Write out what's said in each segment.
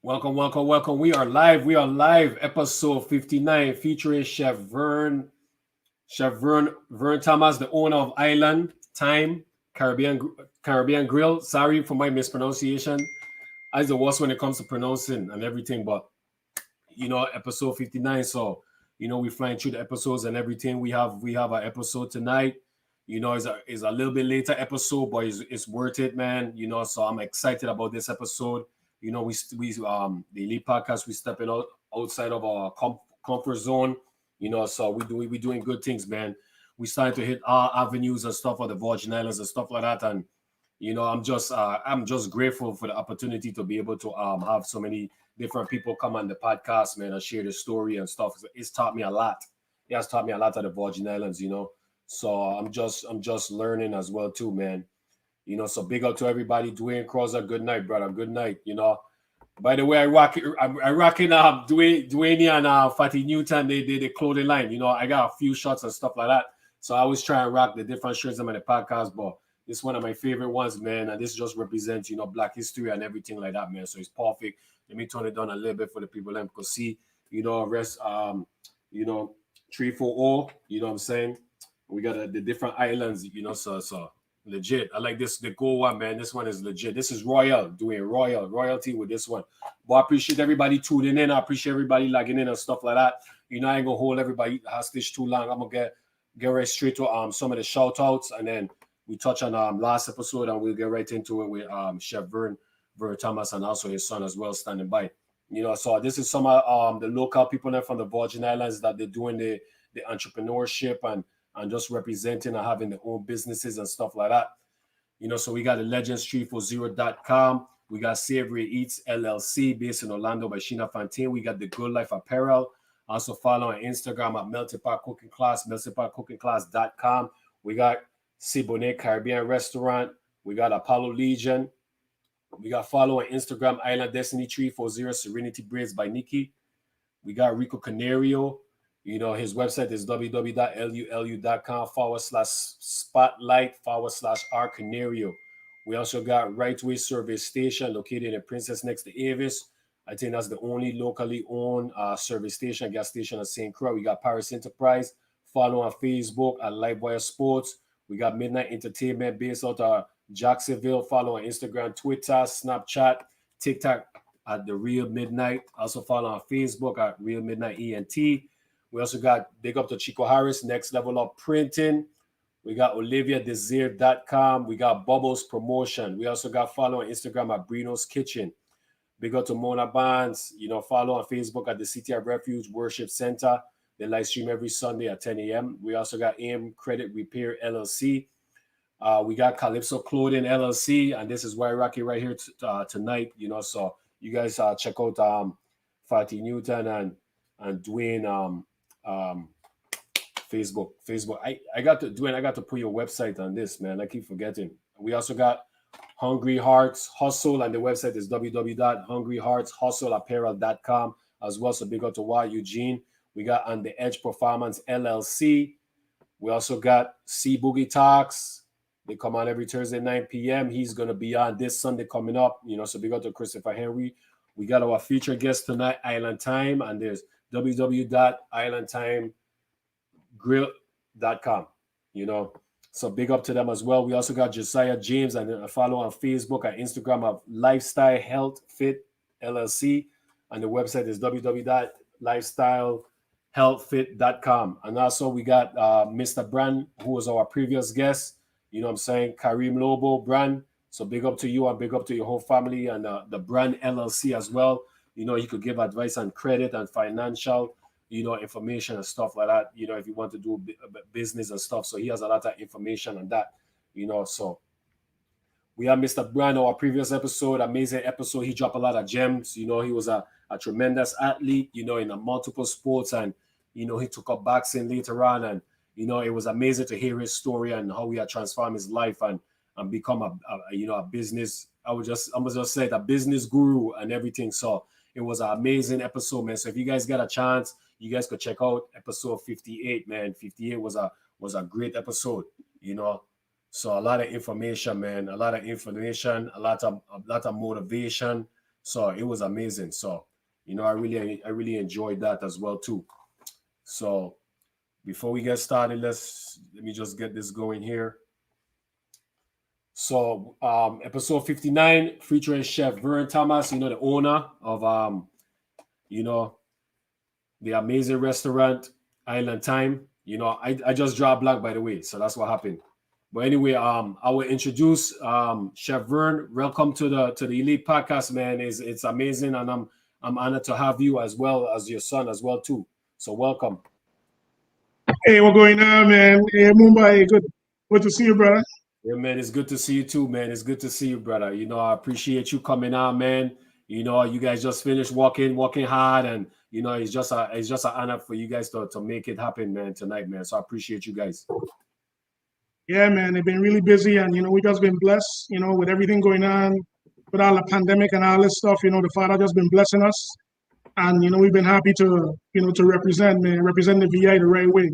Welcome, welcome, welcome. We are live. We are live. Episode 59 featuring Chef Vern. Vern Thomas, the owner of Island, Thyme, Caribbean Grille. Sorry for my mispronunciation. I'm the worst when it comes to pronouncing and everything, but episode 59. So, we're flying through the episodes and everything. We have an episode tonight. It's a little bit later episode, but it's worth it, man. So I'm excited about this episode. The Elite Podcast, we stepping outside of our comfort zone. So we doing good things, man. We starting to hit our avenues and stuff on the Virgin Islands and stuff like that. And I'm just grateful for the opportunity to be able to have so many different people come on the podcast, man, and share the story and stuff. It's taught me a lot. It has taught me a lot at the Virgin Islands. So I'm just learning as well too, man. So big up to everybody. Dwayne Crowser, good night, brother. Good night. By the way, I rocking Dwayne and Fatty Newton. They did the clothing line. I got a few shots and stuff like that. So I always try and rock the different shirts I'm in the podcast, but this is one of my favorite ones, man. And this just represents, Black history and everything like that, man. So it's perfect. Let me turn it down a little bit for the people that can see, rest, you know, 340, you know what I'm saying? We got the different islands, so legit. I like this, the gold one, man. This one is legit. This is Royal, doing royalty with this one. But I appreciate everybody tuning in. I appreciate everybody logging in and stuff like that. I ain't gonna hold everybody hostage too long. I'm gonna get right straight to some of the shout outs, and then we touch on last episode, and we'll get right into it with Chef Vern Thomas, and also his son as well standing by. So this is some of the local people there from the Virgin Islands that they're doing the entrepreneurship and just representing and having their own businesses and stuff like that. So we got the legends340.com. We got Savory Eats LLC based in Orlando by Sheena Fontaine. We got the Good Life Apparel. Also follow on Instagram at Melting Pot Cooking Class, meltingpotcookingclass.com. We got Siboney Caribbean Restaurant. We got Apollo Legion. We got follow on Instagram, Island Destiny 340, Serenity Braids by Nikki. We got Rico Canario. His website is www.lulu.com/spotlight/R Canario. We also got Right Way Service Station located in Princess next to Avis. I think that's the only locally owned service station, gas station at St. Croix. We got Paris Enterprise. Follow on Facebook at Livewire Sports. We got Midnight Entertainment based out of Jacksonville. Follow on Instagram, Twitter, Snapchat, TikTok at The Real Midnight. Also follow on Facebook at Real Midnight ENT. We also got big up to Chico Harris, Next Level Up Printing. We got OliviaDesir.com. We got Bubbles Promotion. We also got follow on Instagram at Brino's Kitchen. Big up to Mona Barnes. Follow on Facebook at the City of Refuge Worship Center. They live stream every Sunday at 10 a.m. We also got AM Credit Repair LLC. We got Calypso Clothing LLC. And this is why Rocky right here tonight. So you guys check out Fatty Newton and Dwayne Facebook. I got to put your website on this, man. I keep forgetting. We also got Hungry Hearts Hustle, and the website is www.hungryheartshustleapparel.com as well. So big up to Wild Eugene. We got On the Edge Performance LLC. We also got C Boogie Talks. They come on every Thursday 9 p.m. He's gonna be on this Sunday coming up. So big up to Christopher Henry. We got our featured guest tonight, Island Thyme, and there's www.islandtimegrill.com. So big up to them as well. We also got Josiah James, and follow on Facebook and Instagram of Lifestyle Health Fit LLC, and the website is www.lifestylehealthfit.com. And also we got Mr. Brand, who was our previous guest. Kareem Lobo Brand. So big up to you and big up to your whole family and the Brand LLC as well. He could give advice on credit and financial, information and stuff like that, if you want to do business and stuff. So he has a lot of information on that, So we have Mr. Brand, our previous episode, amazing episode. He dropped a lot of gems. He was a tremendous athlete, in a multiple sports, and, he took up boxing later on. And, it was amazing to hear his story and how he had transformed his life and become a business. I was just say a business guru and everything. So it was an amazing episode, man. So if you guys got a chance, you guys could check out episode 58, man. 58 was a great episode, So a lot of information, man. A lot of information, a lot of motivation, So it was amazing. So I really enjoyed that as well too. So before we get started, let me just get this going here. So episode 59 featuring Chef Vern Thomas, the owner of you know, the amazing restaurant Island Thyme. I just draw a blank, by the way, so that's what happened. But anyway, I will introduce Chef Vern. Welcome to the Elite Podcast, man. It's amazing, and I'm honored to have you as well as your son as well too. So welcome. Hey, what's going on, man? Hey, Mumbai, good to see you, brother. Yeah, man, it's good to see you too, man. It's good to see you, brother. I appreciate you coming out, man. You guys just finished working hard, and it's just an honor for you guys to make it happen, man, tonight, man. So I appreciate you guys. Yeah, man, they've been really busy, and we just been blessed, with everything going on, with all the pandemic and all this stuff. The Father just been blessing us, and we've been happy to represent, man, represent the VI the right way.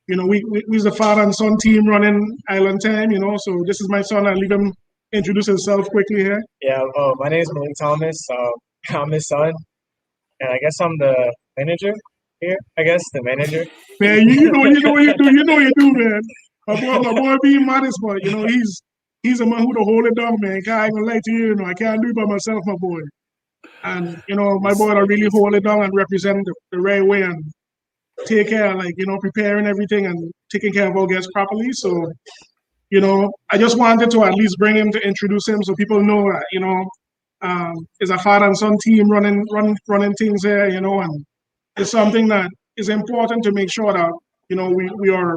We's the father and son team running Island Time. So this is my son. I'll leave him introduce himself quickly here. Yeah, my name is Malik Thomas. I'm his son, and I guess I'm the manager here. I guess the manager. Man, you know you do. You know you do, man. My boy being modest, but he's a man who to hold it down, man. I ain't gonna lie to you, I can't do it by myself, my boy. And my boy to really hold it down and represent the right way and take care, preparing everything and taking care of our guests properly. So, I just wanted to at least bring him to introduce him so people know that, it's a father and son team running things here, and it's something that is important to make sure that, we are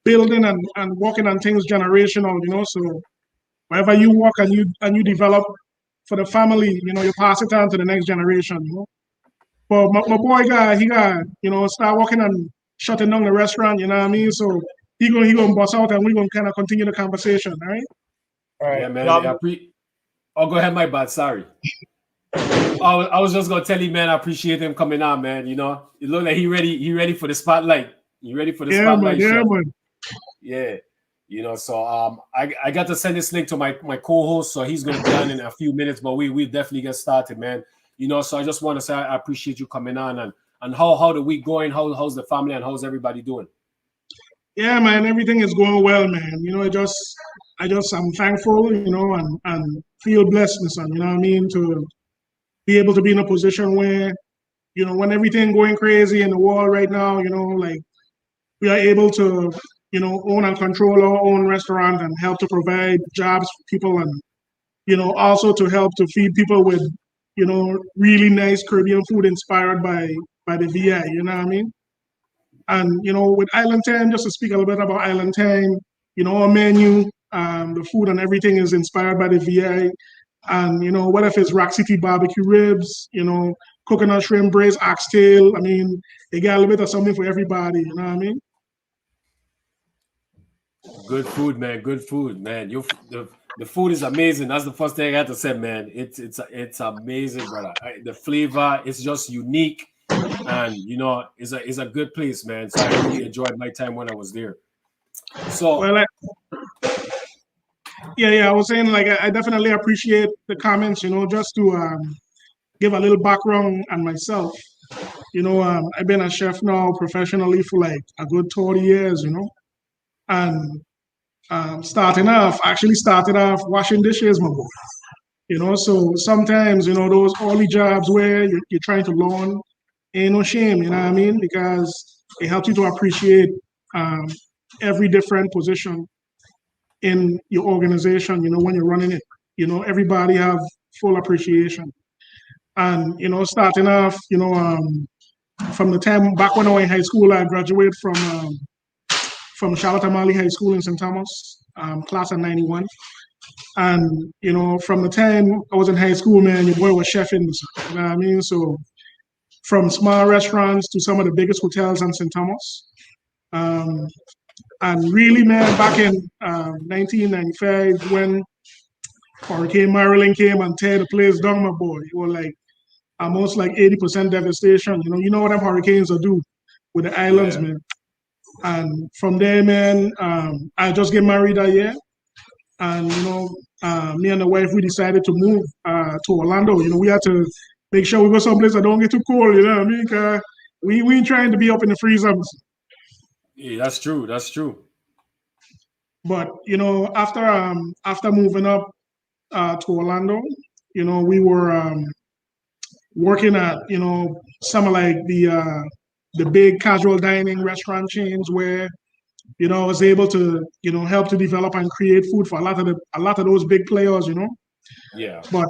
building and working on things generational, so wherever you work and you develop for the family, you pass it on to the next generation, But my boy he got, start working on shutting down the restaurant, you know what I mean? So he gonna bust out and we're gonna kind of continue the conversation, all right? All right. Yeah, man. Oh, go ahead, my bad. Sorry. I was just gonna tell you, man. I appreciate him coming on, man. It looked like he ready for the spotlight. You ready for the spotlight? Man. Yeah. So I got to send this link to my co-host, so he's gonna be on in a few minutes, but we definitely get started, man. So I just want to say I appreciate you coming on and how the week going, how's the family and how's everybody doing? Yeah, man, everything is going well, man. I'm thankful, and feel blessed, my son, you know what I mean, to be able to be in a position where, when everything going crazy in the world right now, we are able to, own and control our own restaurant and help to provide jobs for people and, also to help to feed people with, really nice Caribbean food inspired by the VI, you know what I mean? And, with Island Time, just to speak a little bit about Island Time, our menu, the food and everything is inspired by the VI. And, what if it's Rock City barbecue ribs, coconut shrimp braised oxtail. I mean, they got a little bit of something for everybody, you know what I mean? Good food, man. Good food, man. The food is amazing. That's the first thing I had to say, man. It's amazing, brother. The flavor is just unique, and it's a good place, man. So I really enjoyed my time when I was there. So well, I was saying I definitely appreciate the comments. Just to give a little background on myself. I've been a chef now professionally for a good 30 years. And started off washing dishes, my boy. So sometimes, those early jobs where you're trying to learn, ain't no shame, you know what I mean? Because it helps you to appreciate every different position in your organization, when you're running it. Everybody have full appreciation. And, starting off, from the time back when I was in high school, I graduated from Charlotte Amalie High School in St. Thomas, class of 91. And, from the time I was in high school, man, your boy was chefing, you know what I mean? So from small restaurants to some of the biggest hotels in St. Thomas. And really, man, back in 1995, when Hurricane Marilyn came and tear the place down, my boy, it was almost 80% devastation. You know what them hurricanes will do with the islands, man. And from there, man, I just get married that year. and me and the wife, we decided to move to Orlando. We had to make sure we go someplace that don't get too cold. You know what I mean? 'Cause we ain't trying to be up in the freezers. Yeah, that's true. That's true. But after moving up to Orlando, we were working at some of like the big casual dining restaurant chains where I was able to help to develop and create food for a lot of those big players. Yeah. But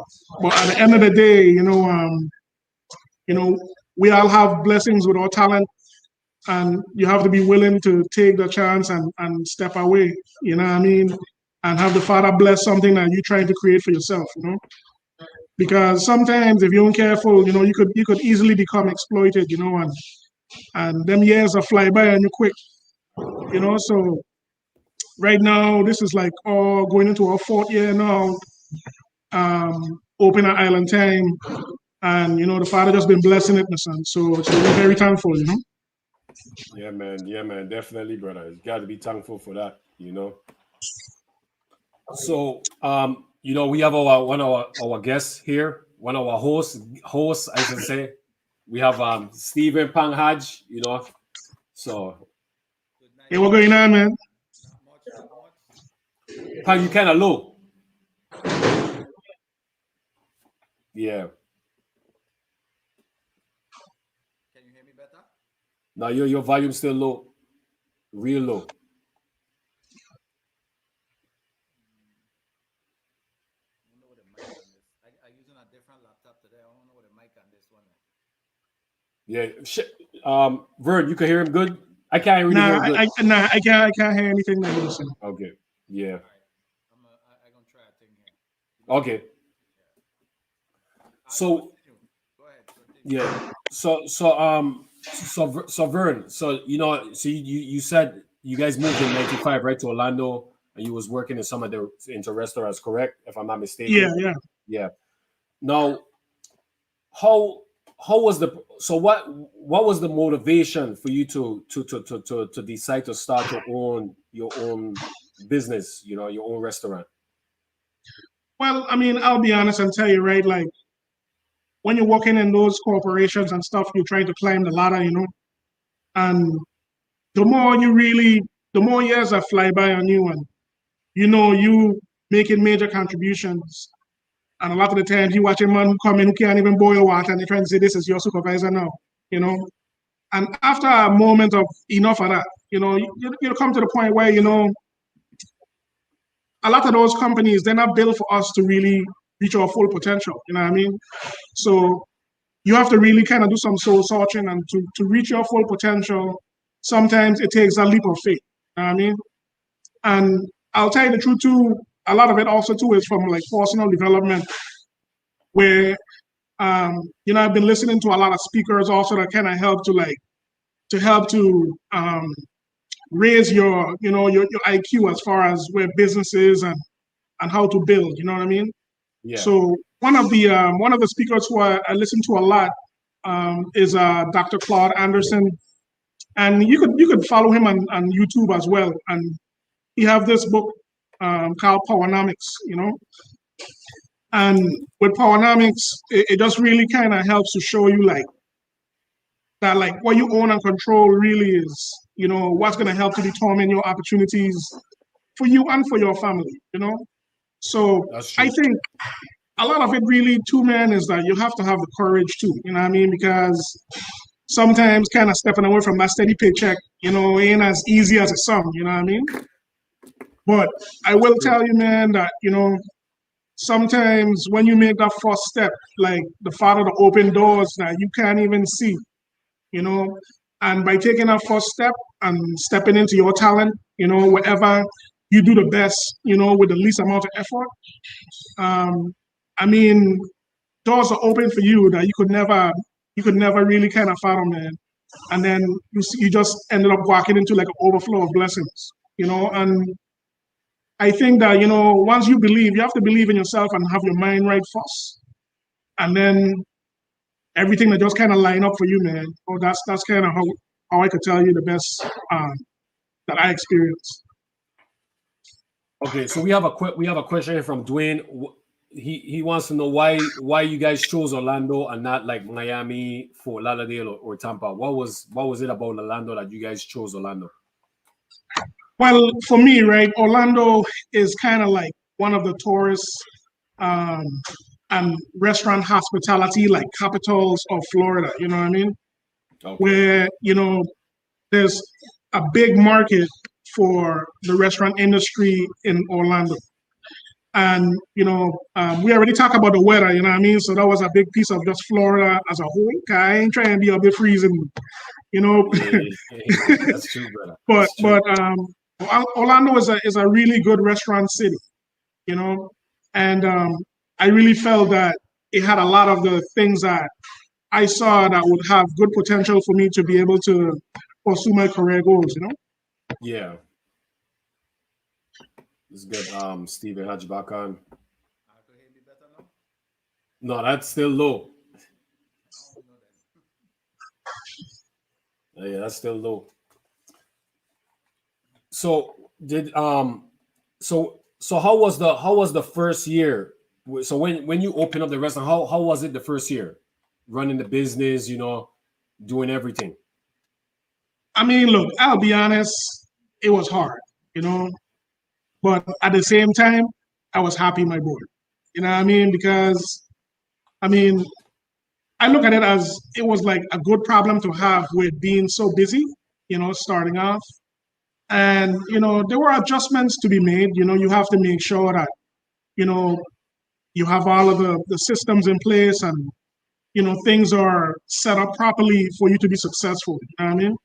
at the end of the day, we all have blessings with our talent, and you have to be willing to take the chance and step away. You know what I mean? And have the Father bless something that you're trying to create for yourself. Because sometimes if you're not careful, you could easily become exploited. And them years are fly by and you quick. So right now this is like going into our 4th year now. Open at Island Time, and the Father just been blessing it, my son. So we're very thankful. Yeah, man. Yeah, man. Definitely, brother. You got to be thankful for that. So, we have one of our guests here, one of our hosts, I should say. We have Stephen Panghaj. So Hey, what's going on, man? Pang, you kind of low. Yeah. Can you hear me better? Now your volume's still low, real low. I don't know what the mic on this. I'm using a different laptop today. I don't know what the mic on this one. Yeah. Vern, you can hear him good. I can't really hear him good. I can't hear anything that you're saying. Okay. Yeah. All right. I'm gonna try a thing here. Okay. So Go ahead. Continue. yeah. So Vern, so you said you guys moved in '95, right, to Orlando, and you was working in some of the restaurants, correct? If I'm not mistaken. Yeah. Now, how was what was the motivation for you to decide to start your own business, your own restaurant? Well, I mean, I'll be honest and tell you, right? Like when you're working in those corporations and stuff, you're trying to climb the ladder, and the more years that fly by on you, and you making major contributions. And a lot of the times you watch a man who come in who can't even boil water and they're trying to say this is your supervisor now, And after a moment of enough of that, you come to the point where, a lot of those companies, they're not built for us to really reach our full potential, you know what I mean? So you have to really kind of do some soul searching, and to reach your full potential, sometimes it takes a leap of faith, you know what I mean? And I'll tell you the truth too, a lot of it also too is from like personal development, where I've been listening to a lot of speakers also that kind of help to raise your IQ as far as where business is and how to build. You know what I mean? Yeah. So one of the speakers who I listen to a lot is Dr. Claude Anderson, and you could follow him on YouTube as well. And he have this book called Powernomics. And with Powernomics, it just really kind of helps to show you like that, like what you own and control really is, what's going to help to determine your opportunities for you and for your family, So I think a lot of it really too, man, is that you have to have the courage too, you know what I mean? Because sometimes kind of stepping away from that steady paycheck, ain't as easy as it sounds, you know what I mean? But I will tell you, man, that, sometimes when you make that first step, like the Father to open doors that you can't even see, and by taking that first step and stepping into your talent, whatever you do the best, with the least amount of effort, I mean, doors are open for you that you could never really kind of fathom, man. And then you just ended up walking into like an overflow of blessings, and I think that, once you have to believe in yourself and have your mind right first. And then everything that just kind of line up for you, man. Oh, that's kind of how I could tell you the best that I experienced. Okay, so we have a question here from Dwayne. He wants to know why you guys chose Orlando and not like Miami, Fort Lauderdale, or Tampa. What was it about Orlando that you guys chose Orlando? Well, for me, right, Orlando is kind of like one of the tourist um, and restaurant hospitality like capitals of Florida. You know what I mean? Okay. Where there's a big market for the restaurant industry in Orlando. And we already talked about the weather, you know what I mean? So that was a big piece of just Florida as a whole. I ain't trying to be a bit freezing, you know. Yeah, that's true, brother. but That's true. Orlando is a really good restaurant city, you know, and I really felt that it had a lot of the things that I saw that would have good potential for me to be able to pursue my career goals, you know. Yeah, it's good. Steven, had you back on? Could hear me better now? No, that's still low. Oh, no, then. Yeah, that's still low. So did so how was the first year? So when you open up the restaurant, how was it the first year, running the business, doing everything? I mean, look, I'll be honest, it was hard, you know, but at the same time, I was happy my board. You know what I mean? Because I mean, I look at it as it was like a good problem to have with being so busy, starting off. And, there were adjustments to be made. You have to make sure that, you know, you have all of the systems in place and, things are set up properly for you to be successful. You know what I mean?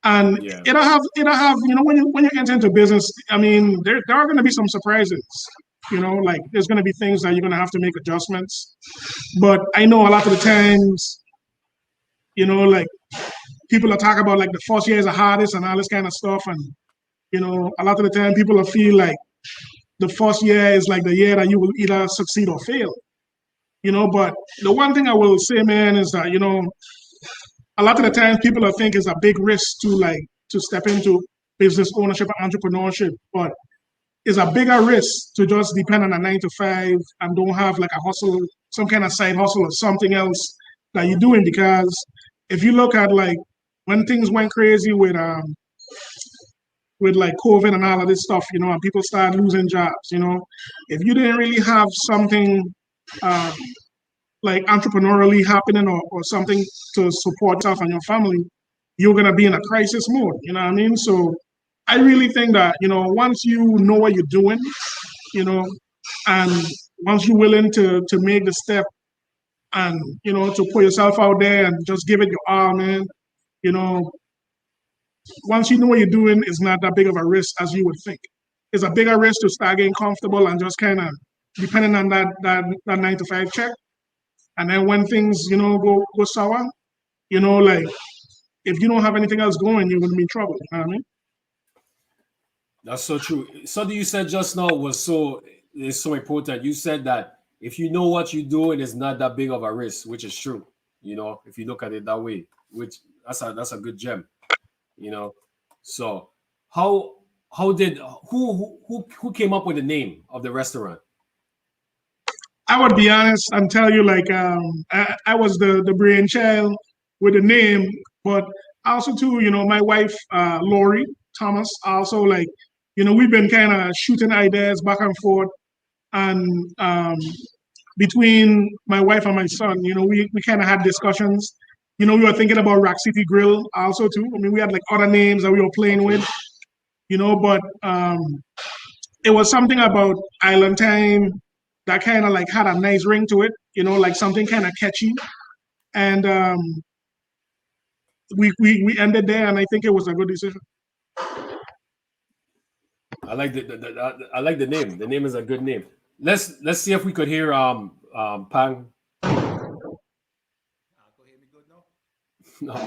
And Yeah, it'll have, when you enter into business, I mean, there are going to be some surprises. Like there's going to be things that you're going to have to make adjustments. But I know a lot of the times, like people are talking about like the first year is the hardest and all this kind of stuff. And, a lot of the time people will feel like the first year is like the year that you will either succeed or fail. But the one thing I will say, man, is that, a lot of the times people are think it's a big risk to step into business ownership and entrepreneurship, but it's a bigger risk to just depend on a 9 to 5 and don't have like a hustle, some kind of side hustle or something else that you're doing. Because if you look at like when things went crazy with like COVID and all of this stuff, and people started losing jobs, if you didn't really have something um, like entrepreneurially happening or something to support yourself and your family, you're gonna be in a crisis mode. You know what I mean? So I really think that once you know what you're doing, and once you're willing to make the step and to put yourself out there and just give it your all, man. You know, once you know what you're doing, it's not that big of a risk as you would think. It's a bigger risk to start getting comfortable and just kind of depending on that 9 to 5 check. And then when things, go sour, like if you don't have anything else going, you're gonna be in trouble. You know what I mean? that's so true. Something you said just now was so is so important. You said that if you know what you're doing, it's not that big of a risk, which is true. If you look at it that way, which that's a good gem. You know, so how how did who came up with the name of the restaurant? I would be honest and tell you like I was the brainchild with the name, but also too, my wife Lori Thomas also like, we've been kind of shooting ideas back and forth, and between my wife and my son, we kind of had discussions. We were thinking about Rock City Grill also too. I mean, we had like other names that we were playing Okay. with, but it was something about Island Time that kind of like had a nice ring to it, like something kind of catchy. And we ended there, and I think it was a good decision. I like I like the name. The name is a good name. Let's see if we could hear Pang. Could hear me good now? No. I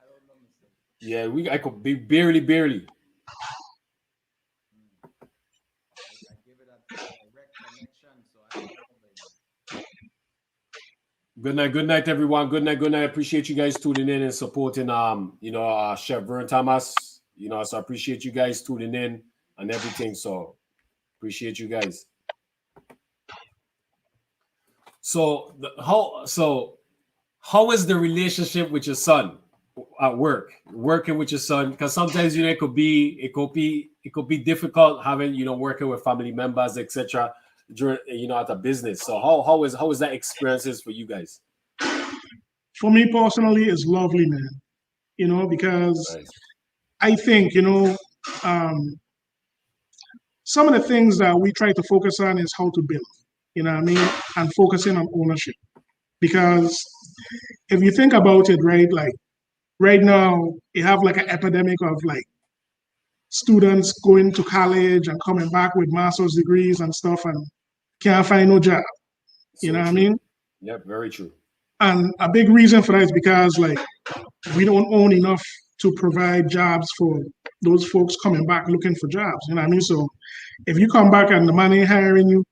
don't know, Mr. Yeah, I could be barely. I give it a direct connection, so I don't know, baby. Good night, everyone. Good night, good night. Appreciate you guys tuning in and supporting Chef Vern Thomas. So I appreciate you guys tuning in and everything. So appreciate you guys. So how is the relationship with your son at work? Working with your son, because sometimes it could be difficult having working with family members, etc. during at a business. So how is that experiences for you guys? For me personally, it's lovely, man. Because Nice. I think, um, some of the things that we try to focus on is how to build, what I mean? And focusing on ownership. Because if you think about it, right, like right now, you have like an epidemic of like students going to college and coming back with master's degrees and stuff and can't find no job. You know So what I true. mean? Yep, very true. And a big reason for that is because like we don't own enough to provide jobs for those folks coming back looking for jobs. You know what I mean? So if you come back and the man ain't hiring you,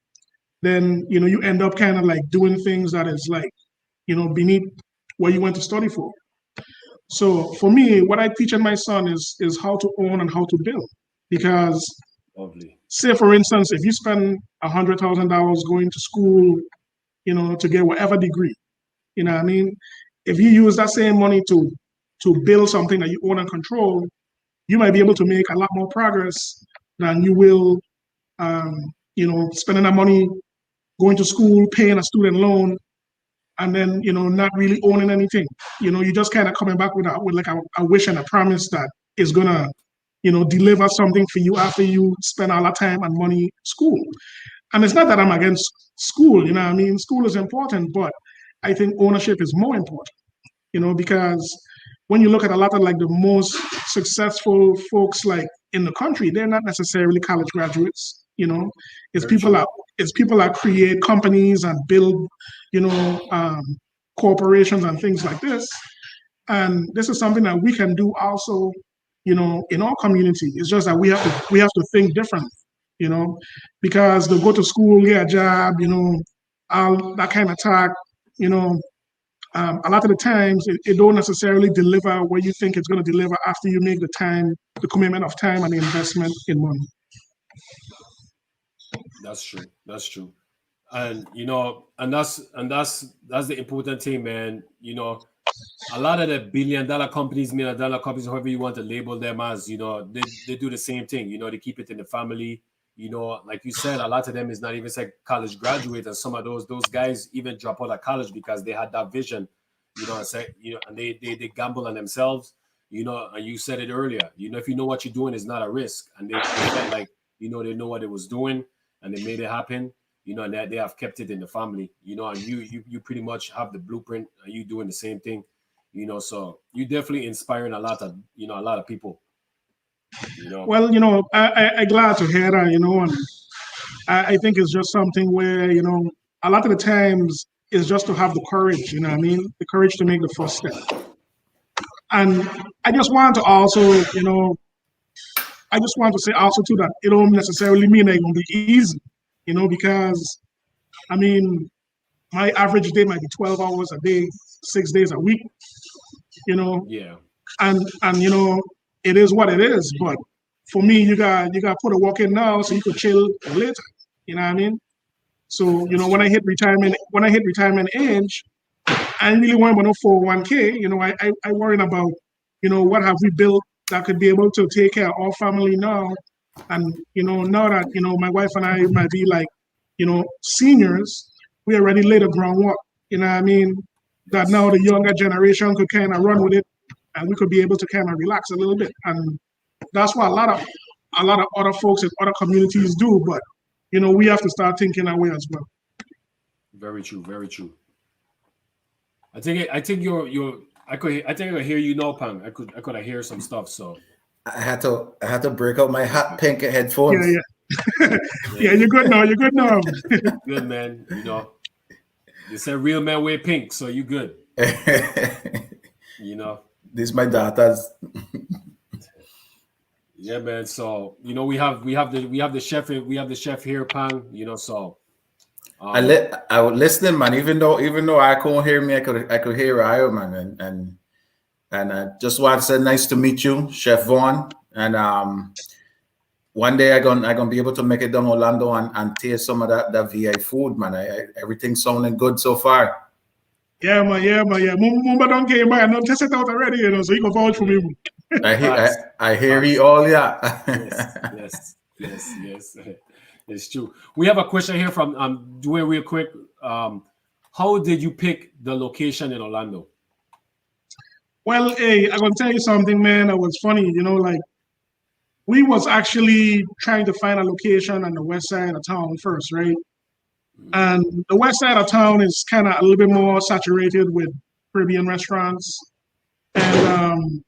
then you end up kind of like doing things that is like, beneath what you went to study for. So for me, what I teach my son is how to own and how to build. Because Lovely. say for instance, if you spend $100,000 going to school, to get whatever degree, you know what I mean? If you use that same money to build something that you own and control, you might be able to make a lot more progress than you will, spending that money going to school, paying a student loan, and then not really owning anything. You just kind of coming back with like a wish and a promise that is gonna deliver something for you after you spend all that time and money at school. And it's not that I'm against school, you know what I mean? School is important, but I think ownership is more important, because when you look at a lot of like the most successful folks like in the country, they're not necessarily college graduates, it's Very people true. that create companies and build, corporations and things like this. And this is something that we can do also, in our community. It's just that we have to think differently, you know, because to go to school, get a job, all that kind of talk, you know, a lot of the times it don't necessarily deliver what you think it's going to deliver after you make the commitment of time and the investment in money. That's true. That's true. And that's the important thing, man. A lot of the billion-dollar companies, million-dollar companies, however you want to label them as, they do the same thing. They keep it in the family. Like you said, a lot of them is not even say college graduate, and some of those guys even drop out of college because they had that vision. And they gamble on themselves. And you said it earlier. If you know what you're doing is not a risk, and they felt like they know what it was doing, and they made it happen. And they have kept it in the family. And you pretty much have the blueprint, and you doing the same thing. So you definitely inspiring a lot of people. Well, I glad to hear that, and I think it's just something where, a lot of the times it's just to have the courage, you know what I mean? The courage to make the first step. And I just want to also, I just want to say also too that it don't necessarily mean that it's gonna be easy, because I mean my average day might be 12 hours a day, 6 days a week, Yeah. and it is what it is. But for me, you got put a work in now so you could chill later. You know what I mean? So That's when I true. hit retirement age, I ain't really worrying about no 401k. I worrying about what have we built that could be able to take care of our family now, and now that my wife and I might be like seniors, we already laid the groundwork. You know what I mean? That Yes. now the younger generation could kind of run with it, and we could be able to kind of relax a little bit. And that's what a lot of other folks in other communities do. But we have to start thinking that way as well. Very true. Very true. I think you're I think I could hear you now, Pang. I could hear some stuff. So I had to break out my hot pink Yeah, headphones. yeah. Yeah, you're good now. You're good now. good, man. They said real men wear pink, so you good. This You is my daughter's. Yeah, man. So we have the chef here, Pang. So I was listening, man. Even though I couldn't hear me, I could hear Io, man. And I just want to say nice to meet you, Chef Vaughn. And one day I gonna be able to make it down Orlando and taste some of that VI food, man. Everything's sounding good so far. Yeah, man. Mumba don't came by and don't test it out already, you know, so you can vouch for me. I hear you all, yeah. Yes. It's true. We have a question here from Dwayne real quick. How did you pick the location in Orlando? Well, hey, I'm gonna tell you something, man. That was funny, you know, like we was actually trying to find a location on the west side of town first, right? And the west side of town is kind of a little bit more saturated with Caribbean restaurants. And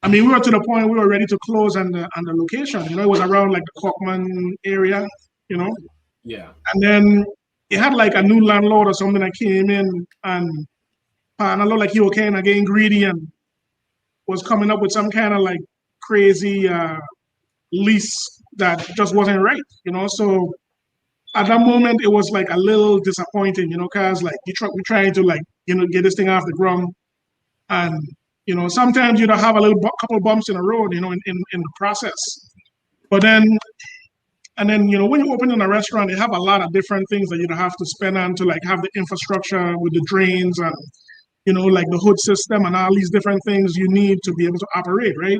I mean, we were to the point we were ready to close on the location. You know, it was around like the Cockman area, you know. Yeah. And then it had like a new landlord or something that came in and I looked like he was kind of getting greedy and was coming up with some kind of like crazy lease that just wasn't right, you know. So at that moment, it was like a little disappointing, you know, because like we're trying to like, you know, get this thing off the ground. And, you know, sometimes you'd have a little couple bumps in the road, you know, in the process. But then, and then, you know, when you open in a restaurant, you have a lot of different things that you'd have to spend on to like have the infrastructure with the drains and, you know, like the hood system and all these different things you need to be able to operate, right?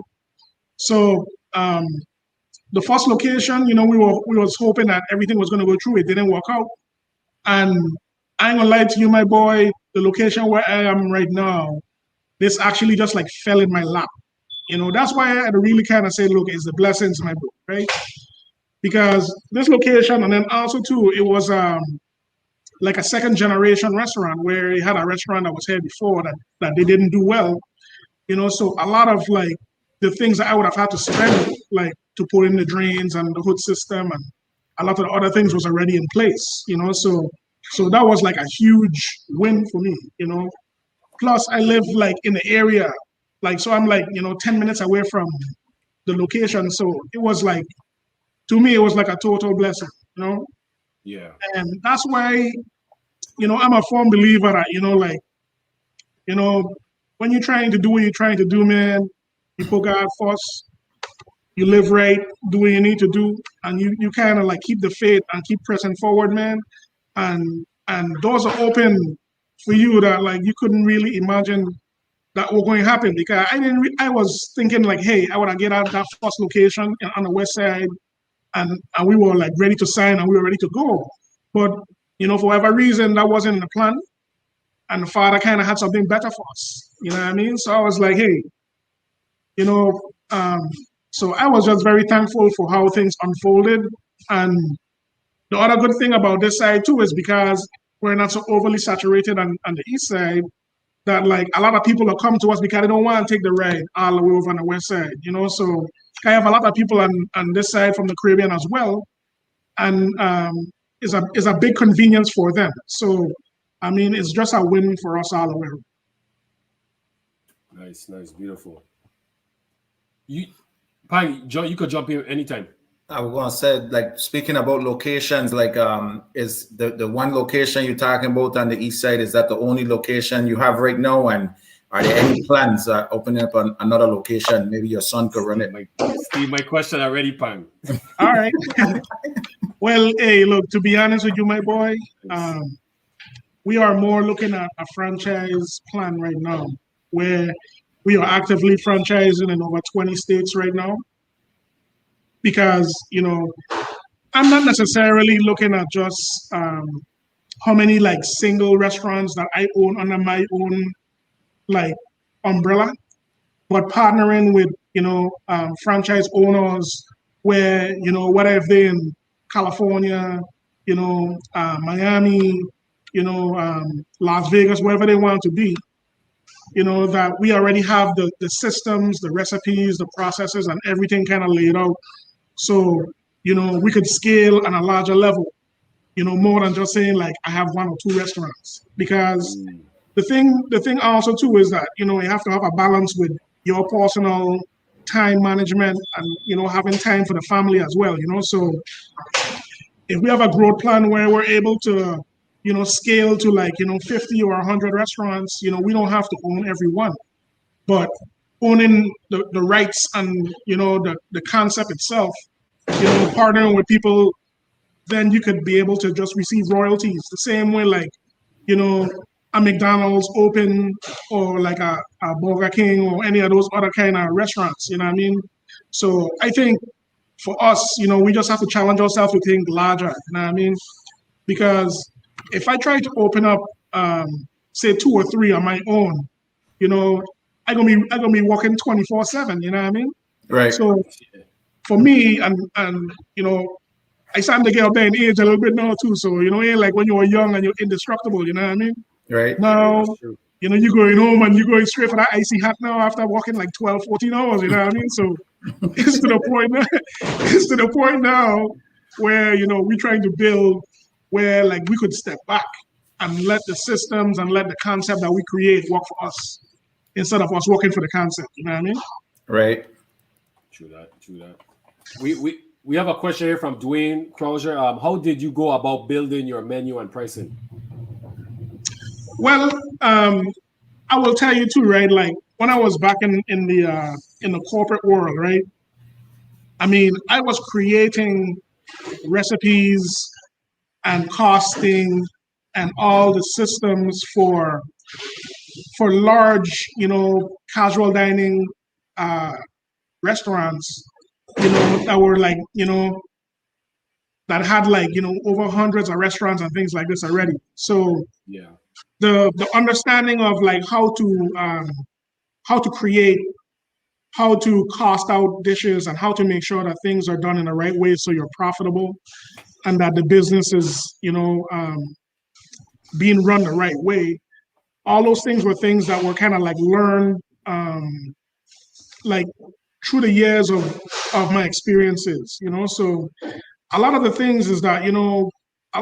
So the first location, you know, we was hoping that everything was going to go through. It didn't work out. And I ain't gonna lie to you, my boy, the location where I am right now, this actually just like fell in my lap. You know, that's why I had to really kind of say, look, it's the blessings, my boy, right? Because this location, and then also too, it was like a second generation restaurant where it had a restaurant that was here before that they didn't do well. You know, so a lot of like the things that I would have had to spend like to put in the drains and the hood system and a lot of the other things was already in place, you know. So that was like a huge win for me, you know. Plus I live like in the area, like so I'm like, you know, 10 minutes away from the location. So it was like, to me, it was like a total blessing, you know. Yeah. And that's why, you know, I'm a firm believer that, you know, like, you know, when you're trying to do what you're trying to do, man, you put God first, you live right, do what you need to do, and you kind of like keep the faith and keep pressing forward, man. And doors are open for you that like you couldn't really imagine that were going to happen, because I was thinking like, hey, I want to get out of that first location on the west side, and we were like ready to sign and we were ready to go. But, you know, for whatever reason, that wasn't in the plan. And the Father kind of had something better for us. You know what I mean? So I was like, hey, you know, so I was just very thankful for how things unfolded. And the other good thing about this side too is because we're not so overly saturated on the east side, that like a lot of people will come to us because they don't want to take the ride all the way over on the west side, you know. So I have a lot of people on this side from the Caribbean as well. And is a big convenience for them. So I mean, it's just a win for us all the way. Nice, beautiful. Pang, you could jump in anytime. I was gonna say, like, speaking about locations, like, is the one location you're talking about on the east side, is that the only location you have right now? And are there any plans opening up another location? Maybe your son could run it. Steve, my question already, Pang. All right. Well, hey, look, to be honest with you, my boy, we are more looking at a franchise plan right now, where we are actively franchising in over 20 states right now. Because, you know, I'm not necessarily looking at just how many like single restaurants that I own under my own like umbrella, but partnering with, you know, franchise owners where, you know, whether if they're in California, you know, Miami, you know, Las Vegas, wherever they want to be, you know, that we already have the systems, the recipes, the processes, and everything kind of laid out. So, you know, we could scale on a larger level, you know, more than just saying like I have one or two restaurants. Because the thing also too is that, you know, you have to have a balance with your personal time management and, you know, having time for the family as well, you know. So if we have a growth plan where we're able to, scale to like, 50 or 100 restaurants, we don't have to own every one. But owning the rights and, the concept itself, partnering with people, then you could be able to just receive royalties. The same way, like, a McDonald's open or like a Burger King or any of those other kind of restaurants, you know what I mean? So I think for us, we just have to challenge ourselves to think larger, you know what I mean? Because if I try to open up, say 2 or 3 on my own, I'm gonna be working 24/7, you know what I mean? Right. So for me, and I starting to get up there in age a little bit now too. So, it ain't like when you were young and you're indestructible, you know what I mean? Right. Now, you're going home and you're going straight for that icy hot now after walking like 12, 14 hours, you know what I mean? So it's to the point now where, we're trying to build where like we could step back and let the systems and let the concept that we create work for us instead of us working for the concept, you know what I mean? Right. True that. We have a question here from Dwayne Crozier. How did you go about building your menu and pricing? Well, I will tell you too, right? Like when I was back in the corporate world, right? I mean, I was creating recipes and costing and all the systems for large, casual dining restaurants, that were like, that had like, over hundreds of restaurants and things like this already. So Yeah. the understanding of like how to create, how to cost out dishes and how to make sure that things are done in the right way so you're profitable and that the business is, being run the right way. All those things were things that were kind of like learned, like through the years of my experiences, So a lot of the things is that,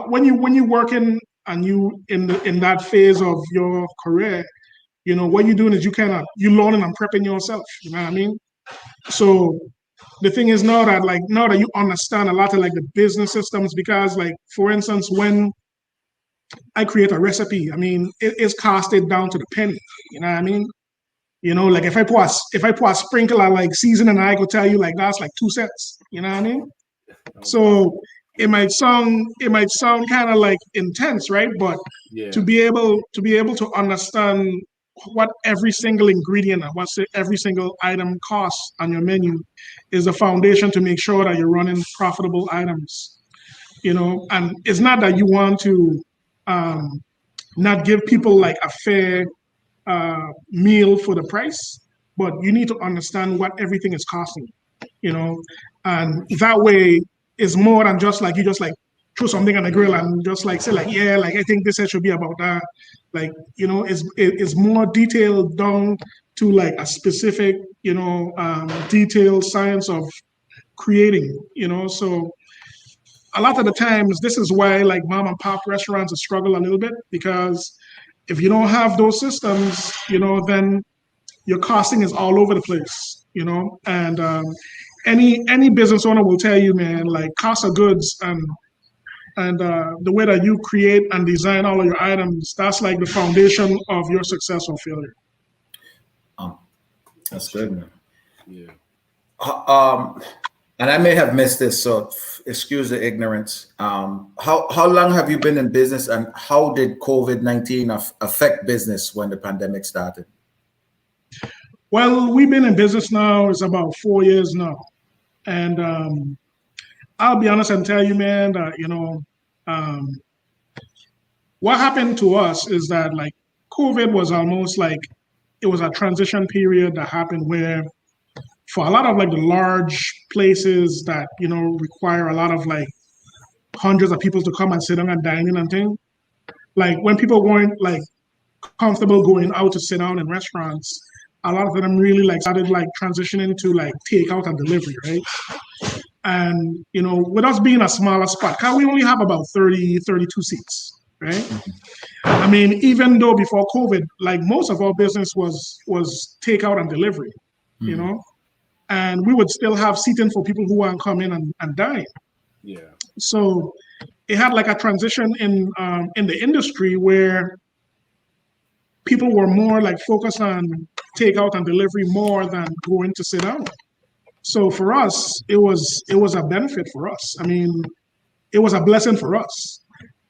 when you working and you in that phase of your career, what you're doing is you learning and prepping yourself, you know what I mean? So the thing is now that you understand a lot of like the business systems, because like, for instance, when I create a recipe, I mean, it's costed down to the penny, you know what I mean? Like if I pour a sprinkle of like seasoning, I could tell you like that's like 2 cents, you know what I mean? So it might sound kind of like intense, right? But to be able to understand what every single ingredient and what every single item costs on your menu is the foundation to make sure that you're running profitable items. And it's not that you want to not give people like a fair meal for the price, but you need to understand what everything is costing, and that way it's more than just like you just like throw something on the grill and just like say like, yeah, like I think this should be about that. Like, it's more detailed down to like a specific, detailed science of creating, So a lot of the times, this is why like mom and pop restaurants struggle a little bit, because if you don't have those systems, then your costing is all over the place, And any business owner will tell you, man, like cost of goods and the way that you create and design all of your items, that's like the foundation of your success or failure. That's good, man. Yeah. And I may have missed this, so excuse the ignorance. How long have you been in business, and how did COVID-19 affect business when the pandemic started? Well, we've been in business now, it's about 4 years now. And I'll be honest and tell you, man, that, what happened to us is that like COVID was almost like, it was a transition period that happened where for a lot of like the large places that, require a lot of like hundreds of people to come and sit down and dine in and things, like when people weren't like comfortable going out to sit down in restaurants, a lot of them really like started like transitioning to like takeout and delivery, right? And, with us being a smaller spot, because we only have about 30, 32 seats, right? I mean, even though before COVID, like most of our business was takeout and delivery, and we would still have seating for people who want to come in and dine. Yeah. So it had like a transition in the industry where people were more like focused on takeout and delivery more than going to sit down. So for us, it was a benefit for us. I mean, it was a blessing for us.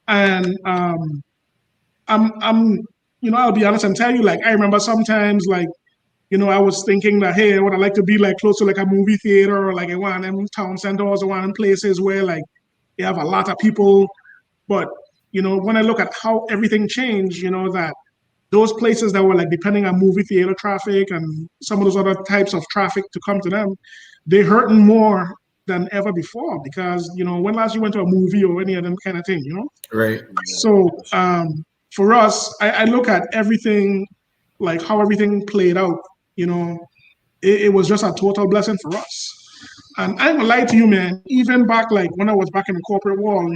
And I'm I'll be honest and tell you, like, I remember sometimes, like, I was thinking that, hey, I would like to be like close to like a movie theater or like in one of them town centers or one of them places where like you have a lot of people. But when I look at how everything changed, that those places that were like depending on movie theater traffic and some of those other types of traffic to come to them, they're hurting more than ever before because when last you went to a movie or any of them kind of thing, Right. So for us, I look at everything, like how everything played out. It was just a total blessing for us. And I ain't gonna lie to you, man. Even back like when I was back in the corporate world,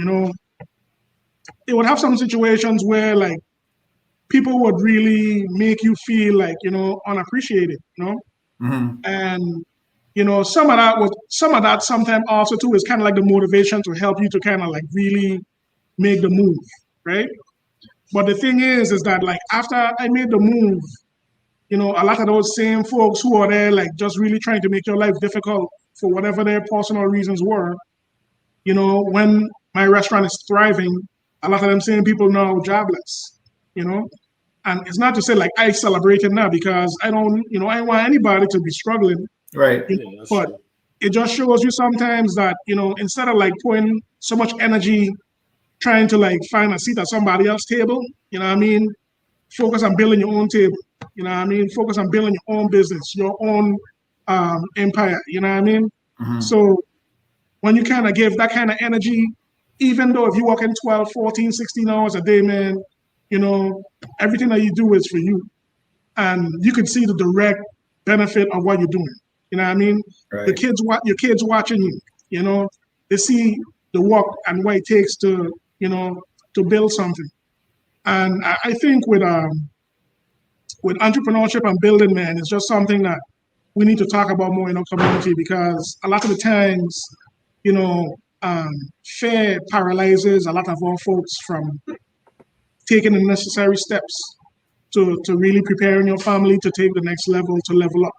it would have some situations where like people would really make you feel like unappreciated, Mm-hmm. and some of that sometimes also too is kind of like the motivation to help you to kind of like really make the move, right? But the thing is that like after I made the move, a lot of those same folks who are there like just really trying to make your life difficult for whatever their personal reasons were, when my restaurant is thriving, a lot of them same people now jobless, and it's not to say like I celebrate it now because I don't want anybody to be struggling, Right. but True. it just shows you sometimes that instead of like putting so much energy trying to like find a seat at somebody else's table, you know what I mean? Focus on building your own table, you know what I mean? Focus on building your own business, your own empire, you know what I mean? Mm-hmm. So when you kind of give that kind of energy, even though if you work in 12, 14, 16 hours a day, man, everything that you do is for you. And you can see the direct benefit of what you're doing. You know what I mean? Right. Your kids watching you, they see the work and what it takes to build something. And I think with entrepreneurship and building, man, it's just something that we need to talk about more in our community because a lot of the times, fear paralyzes a lot of our folks from taking the necessary steps to really preparing your family to take the next level, to level up,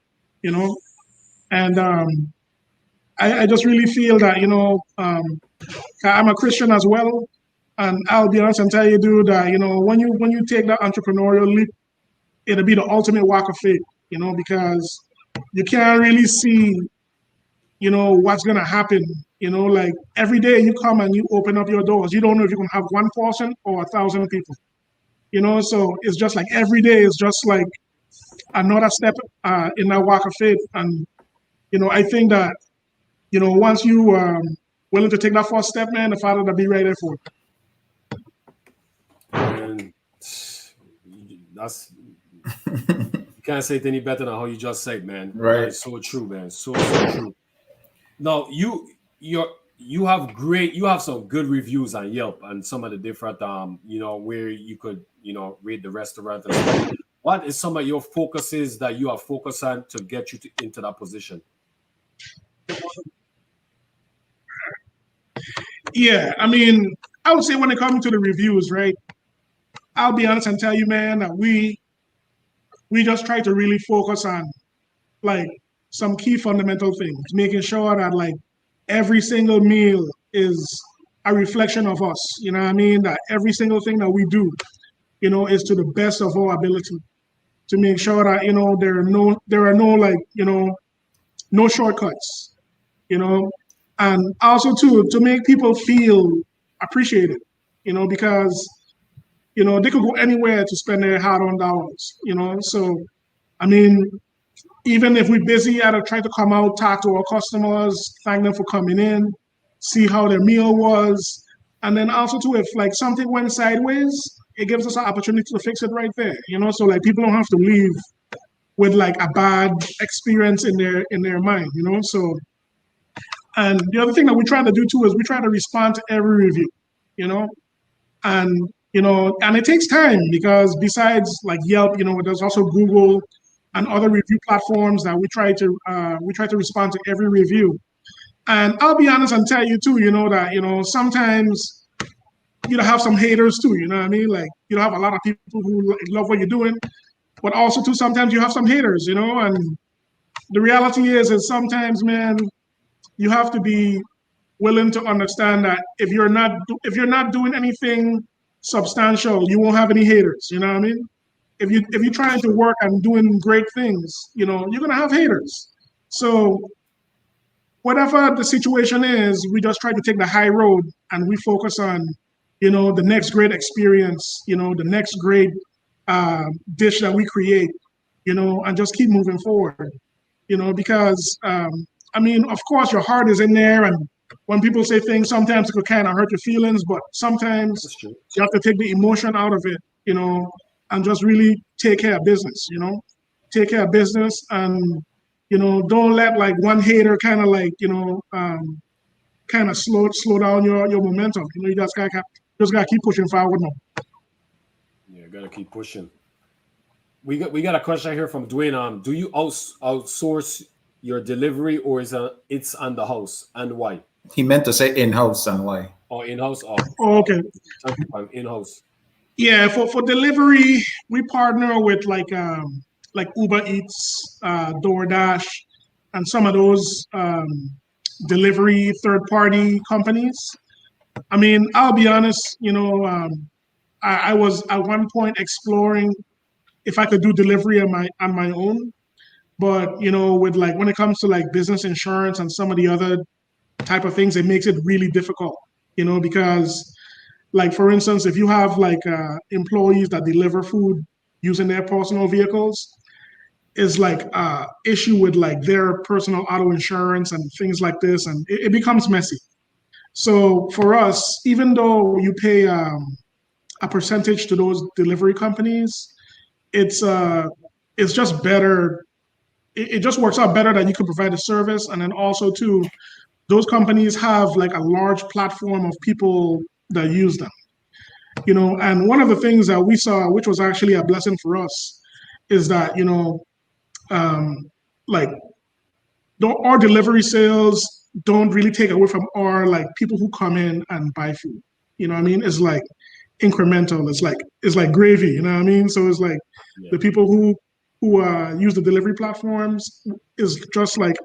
And I just really feel that, I'm a Christian as well. And I'll be honest and tell you, dude, that, when you take that entrepreneurial leap, it'll be the ultimate walk of faith, because you can't really see, what's going to happen. Like every day you come and you open up your doors, you don't know if you're going to have one person or 1,000 people, so it's just like every day is just like another step in that walk of faith. And, I think that, once you willing to take that first step, man, the Father will be right there for you. And that's you can't say it any better than how you just said, man. Right. That is so true, man. So true. Now you have some good reviews on Yelp and some of the different where you could rate the restaurant and stuff. What is some of your focuses that you are focused on to get you into that position? Yeah, I mean, I would say when it comes to the reviews, right? I'll be honest and tell you, man, that we just try to really focus on like some key fundamental things, making sure that like every single meal is a reflection of us. You know what I mean? That every single thing that we do, is to the best of our ability to make sure that there are no like no shortcuts, and also to make people feel appreciated, because they could go anywhere to spend their hard-earned dollars, So, I mean, even if we're busy, I'd try to come out, talk to our customers, thank them for coming in, see how their meal was, and then also too, if like something went sideways, it gives us an opportunity to fix it right there, So like people don't have to leave with like a bad experience in their mind, So, and the other thing that we try to do too is we try to respond to every review, and and it takes time because besides like Yelp, there's also Google and other review platforms that we try to respond to every review. And I'll be honest and tell you too, that sometimes you have some haters too, you know what I mean? Like, you have a lot of people who love what you're doing, but also too, sometimes you have some haters, you know, and the reality is sometimes, man, you have to be willing to understand that if you're not doing anything substantial, you won't have any haters, you know what I mean? If you're trying to work and doing great things, you know, you're gonna have haters. So whatever the situation is, we just try to take the high road and we focus on, you know, the next great experience, you know, the next great dish that we create, you know, and just keep moving forward, you know, because I mean, of course, your heart is in there, and when people say things, sometimes it could kind of hurt your feelings, but sometimes you have to take the emotion out of it, you know, and just really take care of business, you know, take care of business and, you know, don't let like one hater kind of like, you know, kind of slow down your momentum. You know, you just gotta keep pushing forward now. Yeah, gotta keep pushing. We got a question here from Dwayne. Do you outsource your delivery, or it's on the house, and why? He meant to say in-house, and why? Oh, in-house. Oh, okay. In-house. Yeah, for delivery, we partner with like Uber Eats, DoorDash, and some of those delivery third-party companies. I mean, I'll be honest, you know, I was at one point exploring if I could do delivery on my own, but you know, with like when it comes to like business insurance and some of the other type of things, it makes it really difficult, you know, because like for instance, if you have like employees that deliver food using their personal vehicles, is like issue with like their personal auto insurance and things like this, and it becomes messy. So for us, even though you pay a percentage to those delivery companies, it's just better. It just works out better that you can provide a service, and then also too, those companies have like a large platform of people that use them. You know, and one of the things that we saw, which was actually a blessing for us, is that you know, like our delivery sales don't really take away from our like people who come in and buy food. You know what I mean? It's like incremental. It's like gravy. You know what I mean? So it's like the people who use the delivery platforms is just like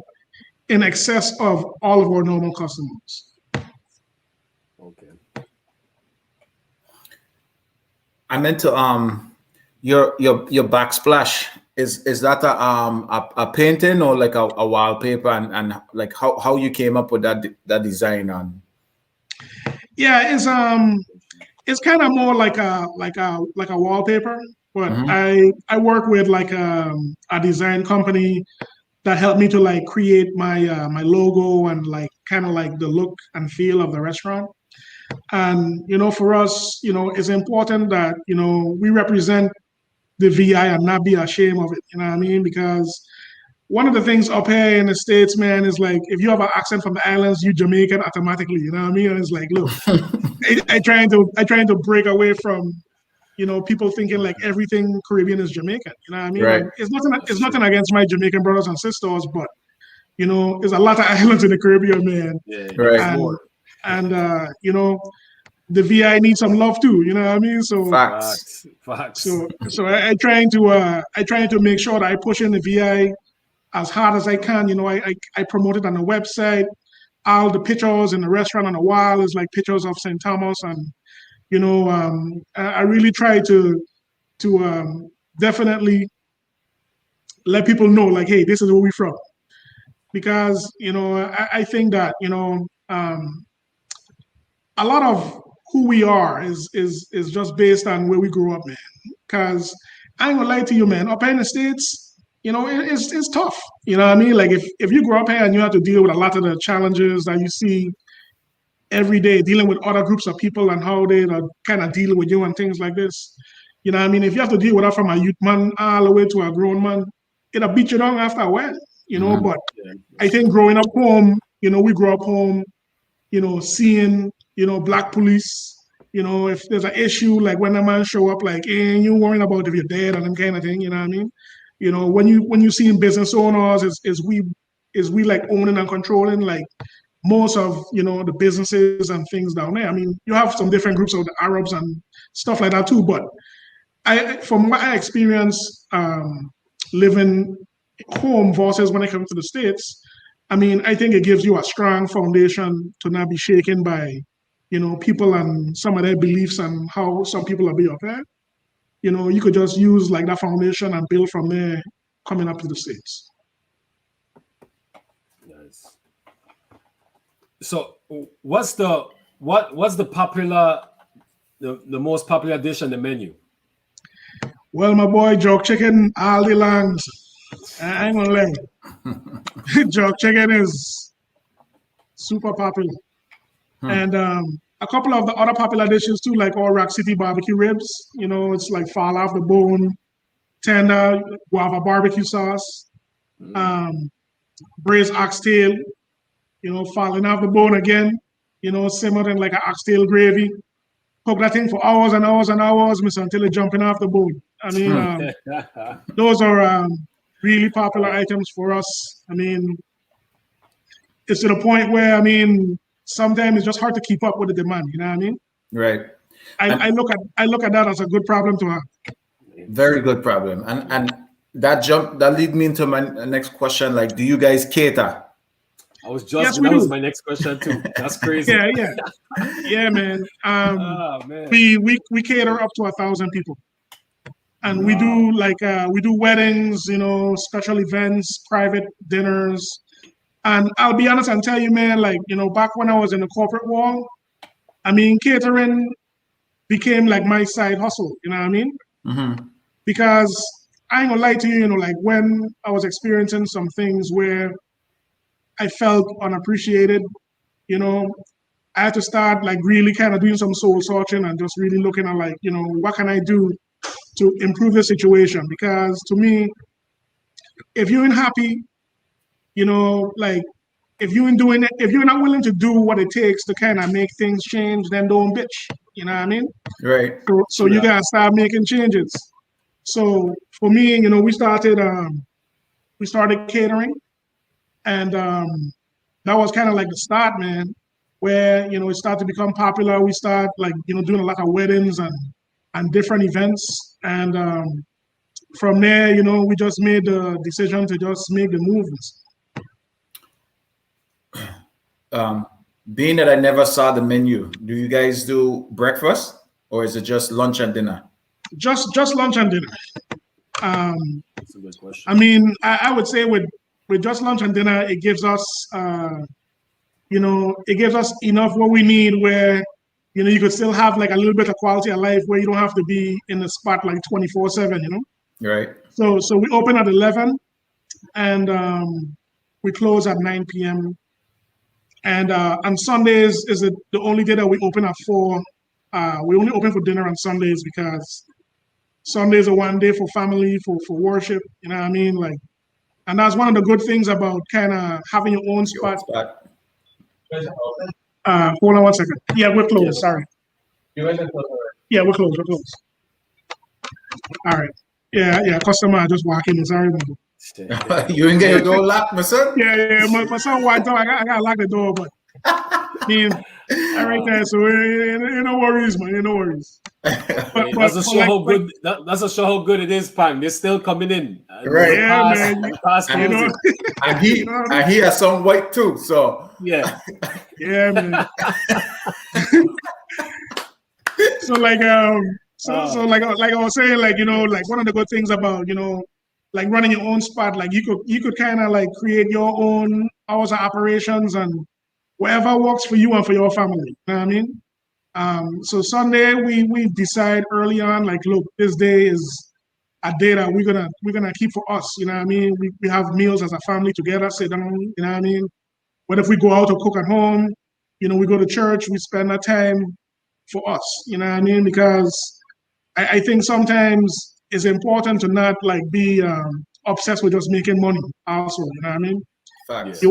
in excess of all of our normal customers. Okay. I meant to your backsplash, is that a painting or like a wallpaper, and like how you came up with that design on? Yeah, it's kind of more like a wallpaper, but I work with like a design company that helped me to like create my my logo and like kind of like the look and feel of the restaurant. And you know, for us, you know, it's important that you know we represent the VI and not be ashamed of it. You know what I mean? Because one of the things up here in the States, man, is like if you have an accent from the islands, you Jamaican automatically. You know what I mean? And it's like, look, I trying to break away from, you know, people thinking like everything Caribbean is Jamaican. You know what I mean? Right. And it's nothing against my Jamaican brothers and sisters, but you know, there's a lot of islands in the Caribbean, man. Yeah, right. And you know, the VI needs some love too. You know what I mean? So Facts. so I trying to make sure that I push in the VI as hard as I can. You know, I promote it on the website. All the pictures in the restaurant on the wall is like pictures of St. Thomas, and you know, I really try to definitely let people know, like, hey, this is where we're from, because you know, I think that you know, a lot of who we are is just based on where we grew up, man. Because I ain't gonna lie to you, man. Up here in the States, you know, it's tough. You know what I mean? Like if you grow up here and you have to deal with a lot of the challenges that you see every day, dealing with other groups of people and how they are kind of dealing with you and things like this. You know what I mean? If you have to deal with that from a youth man all the way to a grown man, it'll beat you down after a while, you know. But I think growing up home, you know, we grew up home, you know, seeing, you know, black police, you know, if there's an issue, like when a man show up, like, hey, you worrying about if you're dead and them kind of thing, you know what I mean? You know, when you seeing business owners, is we like owning and controlling, like, most of the businesses and things down there. I mean, you have some different groups of the Arabs and stuff like that too. But from what I experienced living home versus when I come to the States, I mean, I think it gives you a strong foundation to not be shaken by, people and some of their beliefs and how some people are being up there. You could just use like that foundation and build from there coming up to the States. Nice. So what's the popular the most popular dish on the menu? Well, my boy, jerk chicken all day long. I ain't gonna lie. Jerk chicken is super popular. And a couple of the other popular dishes too, like all Rock City barbecue ribs. It's like fall off the bone, tender, guava barbecue sauce, braised oxtail, falling off the bone again, simmered in like an oxtail gravy. Cook that thing for hours and hours and hours, miss, until it's jumping off the bone. I mean, those are really popular items for us. I mean, it's to the point where, I mean, sometimes it's just hard to keep up with the demand. You know what I mean? Right. I look at that as a good problem to have. Very good problem. And that lead me into my next question. Like, do you guys cater? I was just that was my next question too. That's crazy. Yeah, man. Man. We cater up to 1,000 people, and we do we do weddings, special events, private dinners. And I'll be honest and tell you, man, back when I was in the corporate world, I mean, catering became like my side hustle. You know what I mean? Mm-hmm. Because I ain't gonna lie to you, like when I was experiencing some things where I felt unappreciated, I had to start like really kind of doing some soul searching and just really looking at like, what can I do to improve the situation? Because to me, if you ain't happy, like if you ain't doing it, if you're not willing to do what it takes to kind of make things change, then don't bitch. You know what I mean? Right. So you gotta start making changes. So for me, we started catering, and that was kind of like the start, man. Where it started to become popular. We start like doing a lot of weddings and different events, and from there, we just made the decision to just make the moves. Being that I never saw the menu, do you guys do breakfast or is it just lunch and dinner? Just lunch and dinner. That's a good question. I mean, I would say with just lunch and dinner, it gives us, it gives us enough what we need where, you could still have like a little bit of quality of life where you don't have to be in the spot like 24/7, Right. So we open at 11 and we close at 9 p.m. And on Sundays is the only day that we open at 4. We only open for dinner on Sundays because Sundays are one day for family, for worship, you know what I mean? Like, and that's one of the good things about kind of having your own spot. Hold on one second. Yeah, we're closed. Yeah. Sorry. Yeah, we're closed. All right. Yeah. Customer just walking in. Sorry. You ain't get your door locked, my son? Yeah. My son walked out. I got to lock the door, but all right there. So ain't no worries, man. Ain't no worries. That's a show how good. That's a show how good it is, Pang. They're still coming in. Right. Yeah, man. And he has some weight too. So yeah, man. So like I was saying, like one of the good things about like running your own spot, like you could kind of like create your own hours of operations and whatever works for you and for your family. You know what I mean? So Sunday we decide early on, like, look, this day is a day that we're gonna keep for us. You know what I mean? We have meals as a family together, sit down. You know what I mean? What if we go out or cook at home? We go to church. We spend that time for us. You know what I mean? Because I think sometimes it's important to not like be obsessed with just making money. Also, you know what I mean? Facts.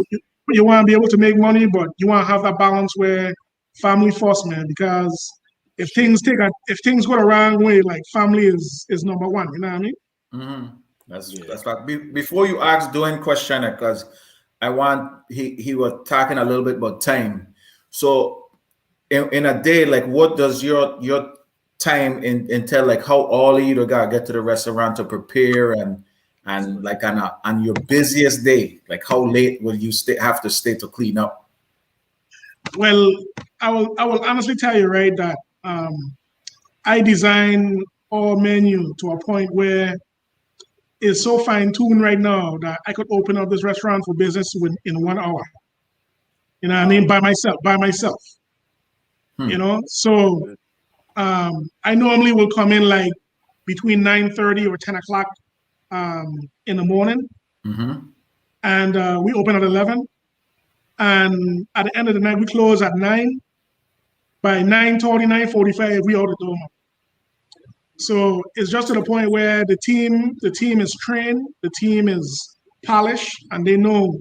You want to be able to make money, but you want to have that balance where family first, man. Because if things go the wrong way, like family is number one. You know what I mean? Mm-hmm. That's right. Before you ask doing question, because he was talking a little bit about time. So in a day, like what does your time entail? Like how early you gotta get to the restaurant to prepare and like on your busiest day, like how late will you have to stay to clean up? Well, I will honestly tell you, right, that I design our menu to a point where it's so fine-tuned right now that I could open up this restaurant for business in 1 hour. You know what I mean? By myself. You know? So I normally will come in like between 9:30 or 10 o'clock in the morning. And we open at 11. And at the end of the night, we close at 9. By 9:30, 9:45, we out the door. So it's just to the point where the team is trained, the team is polished, and they know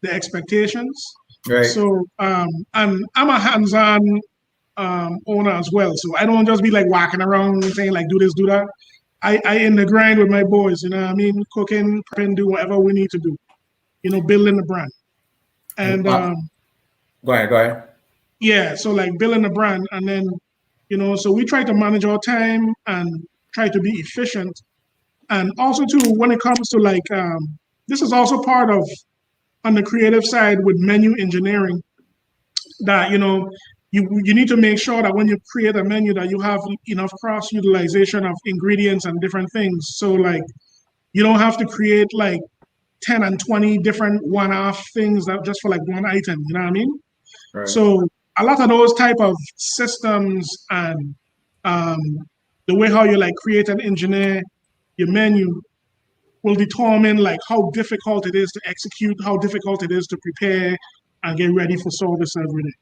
the expectations. Right. So and I'm a hands-on owner as well. So I don't just be like walking around saying like do this, do that. I in the grind with my boys, you know what I mean? Cooking, prepping, do whatever we need to do, you know, building the brand. And go ahead. Yeah, so like building the brand, and then, you know, so we try to manage our time and try to be efficient. And also too, when it comes to like, this is also part of, on the creative side with menu engineering, that, you know, you need to make sure that when you create a menu that you have enough cross utilization of ingredients and different things. So like, you don't have to create like 10 and 20 different one-off things that just for like one item, you know what I mean? Right. So a lot of those type of systems and the way how you like create and engineer your menu will determine like how difficult it is to execute, how difficult it is to prepare and get ready for service every day.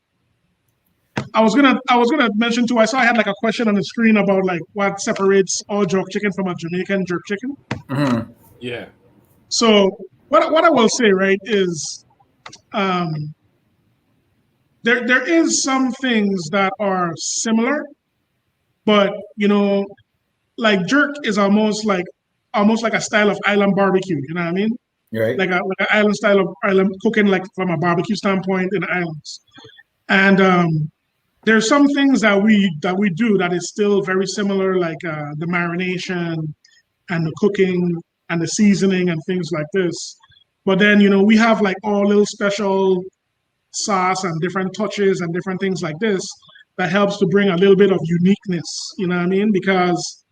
I was gonna mention too, I saw I had like a question on the screen about like what separates all jerk chicken from a Jamaican jerk chicken. Yeah. So what I will say, right, is there is some things that are similar, but you know, like jerk is almost like a style of island barbecue. You know what I mean? Right. Like an island style of island cooking, like from a barbecue standpoint in the islands. And there's some things that we do that is still very similar, like the marination and the cooking and the seasoning and things like this. But then, you know, we have like all little special sauce and different touches and different things like this that helps to bring a little bit of uniqueness, you know what I mean? Because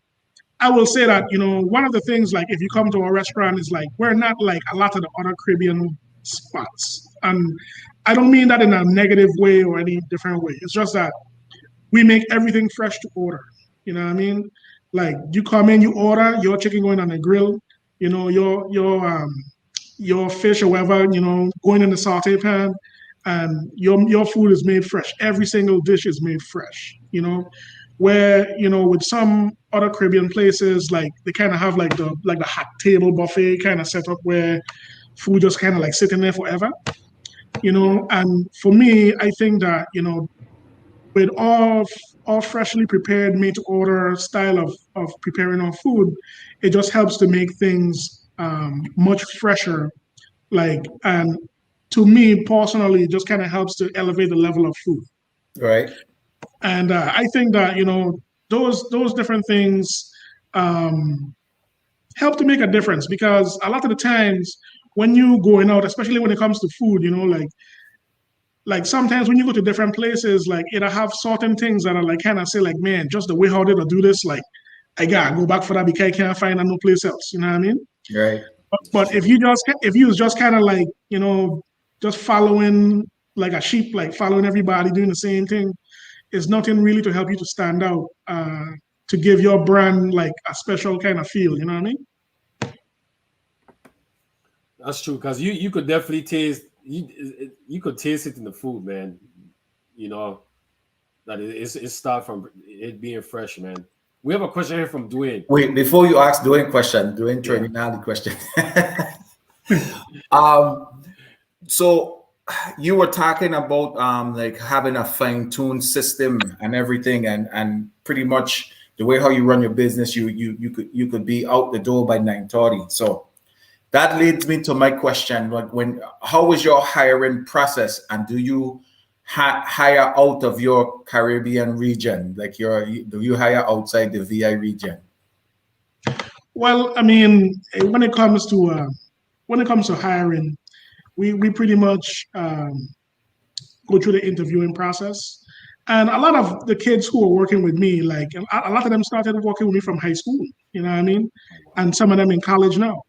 I will say that, you know, one of the things, like if you come to a restaurant, is like we're not like a lot of the other Caribbean spots. And I don't mean that in a negative way or any different way. It's just that we make everything fresh to order. You know what I mean? Like you come in, you order your chicken going on the grill, you know, your fish or whatever, you know, going in the saute pan, and your food is made fresh. Every single dish is made fresh, you know. Where, you know, with some other Caribbean places, like they kind of have like the hot table buffet kind of setup where food just kind of like sitting there forever, you know. And for me, I think that, you know, with all freshly prepared, made to order style of preparing our food, it just helps to make things much fresher. Like, and to me personally, it just kind of helps to elevate the level of food. Right. And I think that, you know, those different things help to make a difference, because a lot of the times when you going out, especially when it comes to food, you know, like sometimes when you go to different places, like it'll have certain things that are like kind of say like, man, just the way how they do this, like I gotta go back for that because I can't find it no place else. You know what I mean? Right. But if you was just kind of like, you know, just following like a sheep, like following everybody doing the same thing, is nothing really to help you to stand out, to give your brand like a special kind of feel. You know what I mean? That's true, because you could definitely taste you could taste it in the food, man. You know that it start from it being fresh, man. We have a question here from Dwayne. Wait, before you ask Dwayne question, Dwayne Trinidad question. So you were talking about like having a fine-tuned system and everything, and pretty much the way how you run your business, you could be out the door by 9:30. So that leads me to my question. How is your hiring process, and do you hire out of your Caribbean region? Like do you hire outside the VI region? Well, I mean, when it comes to hiring, we pretty much go through the interviewing process. And a lot of the kids who are working with me, like a lot of them started working with me from high school, you know what I mean? And some of them in college now.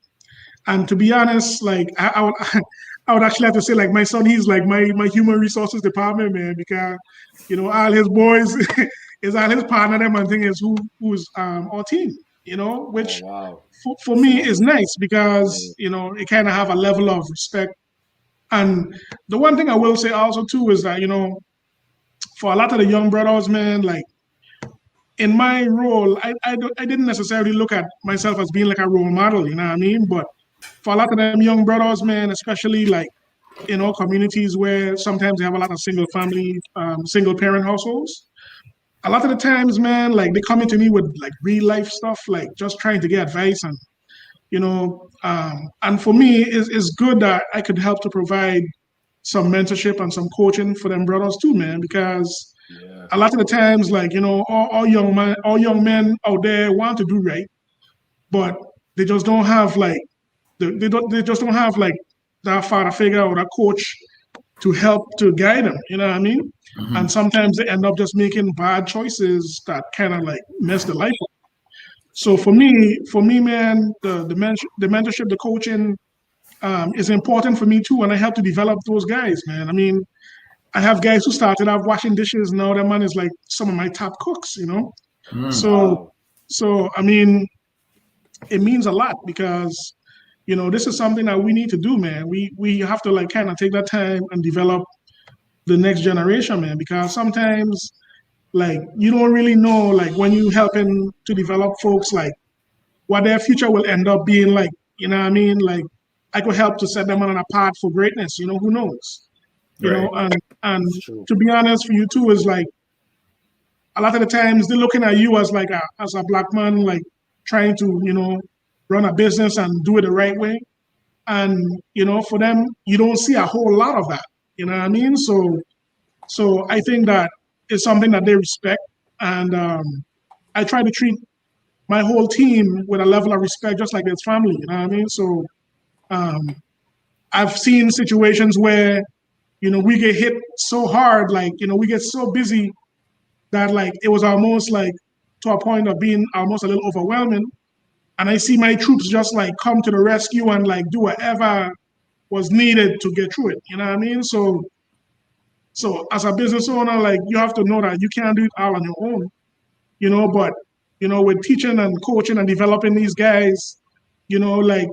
And to be honest, like I would I would actually have to say, like, my son, he's like my human resources department, man, because all his boys is all his partner them and thing is who's our team, which Wow. for me is nice because it kind of have a level of respect. And the one thing I will say also too is that for a lot of the young brothers, man, like in my role, I didn't necessarily look at myself as being like a role model, you know what I mean? But for a lot of them young brothers, man, especially like communities where sometimes they have a lot of single parent households. A lot of the times, man, like they come into me with like real life stuff, like just trying to get advice and and for me, it's good that I could help to provide some mentorship and some coaching for them brothers too, man, because a lot of the times, like, all young men out there want to do right, but they just don't have like they just don't have like that father figure or that coach to help to guide them, you know what I mean? Mm-hmm. And sometimes they end up just making bad choices that kind of like mess the life up. So for me, man, the mentorship, the coaching is important for me too, and I help to develop those guys, man. I mean, I have guys who started out washing dishes. Now that man is like some of my top cooks, So I mean, it means a lot because this is something that we need to do, man. We have to like kind of take that time and develop the next generation, man, because sometimes like you don't really know like when you helping to develop folks like what their future will end up being like, you know what I mean? Like I could help to set them on a path for greatness, who knows? And to be honest for you too is like a lot of the times they're looking at you as like as a black man, like trying to, run a business and do it the right way. And, for them, you don't see a whole lot of that. You know what I mean? So I think that is something that they respect. And I try to treat my whole team with a level of respect, just like it's family. You know what I mean? So I've seen situations where, we get hit so hard, like, we get so busy that like it was almost like to a point of being almost a little overwhelming. And I see my troops just like come to the rescue and like do whatever was needed to get through it. You know what I mean? So as a business owner, like you have to know that you can't do it all on your own, but with teaching and coaching and developing these guys, like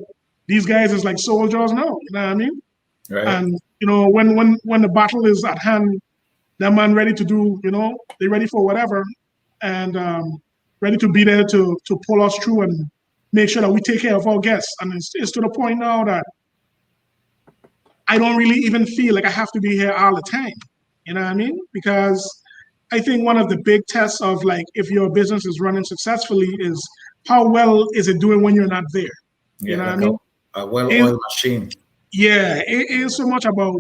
these guys is like soldiers now, you know what I mean? Right. And when the battle is at hand, that man ready to do, they're ready for whatever and ready to be there to pull us through and make sure that we take care of our guests. And it's to the point now that I don't really even feel like I have to be here all the time. You know what I mean? Because I think one of the big tests of like if your business is running successfully is how well is it doing when you're not there? Yeah, you know like what I mean? A well-oiled machine. Yeah, it is so much about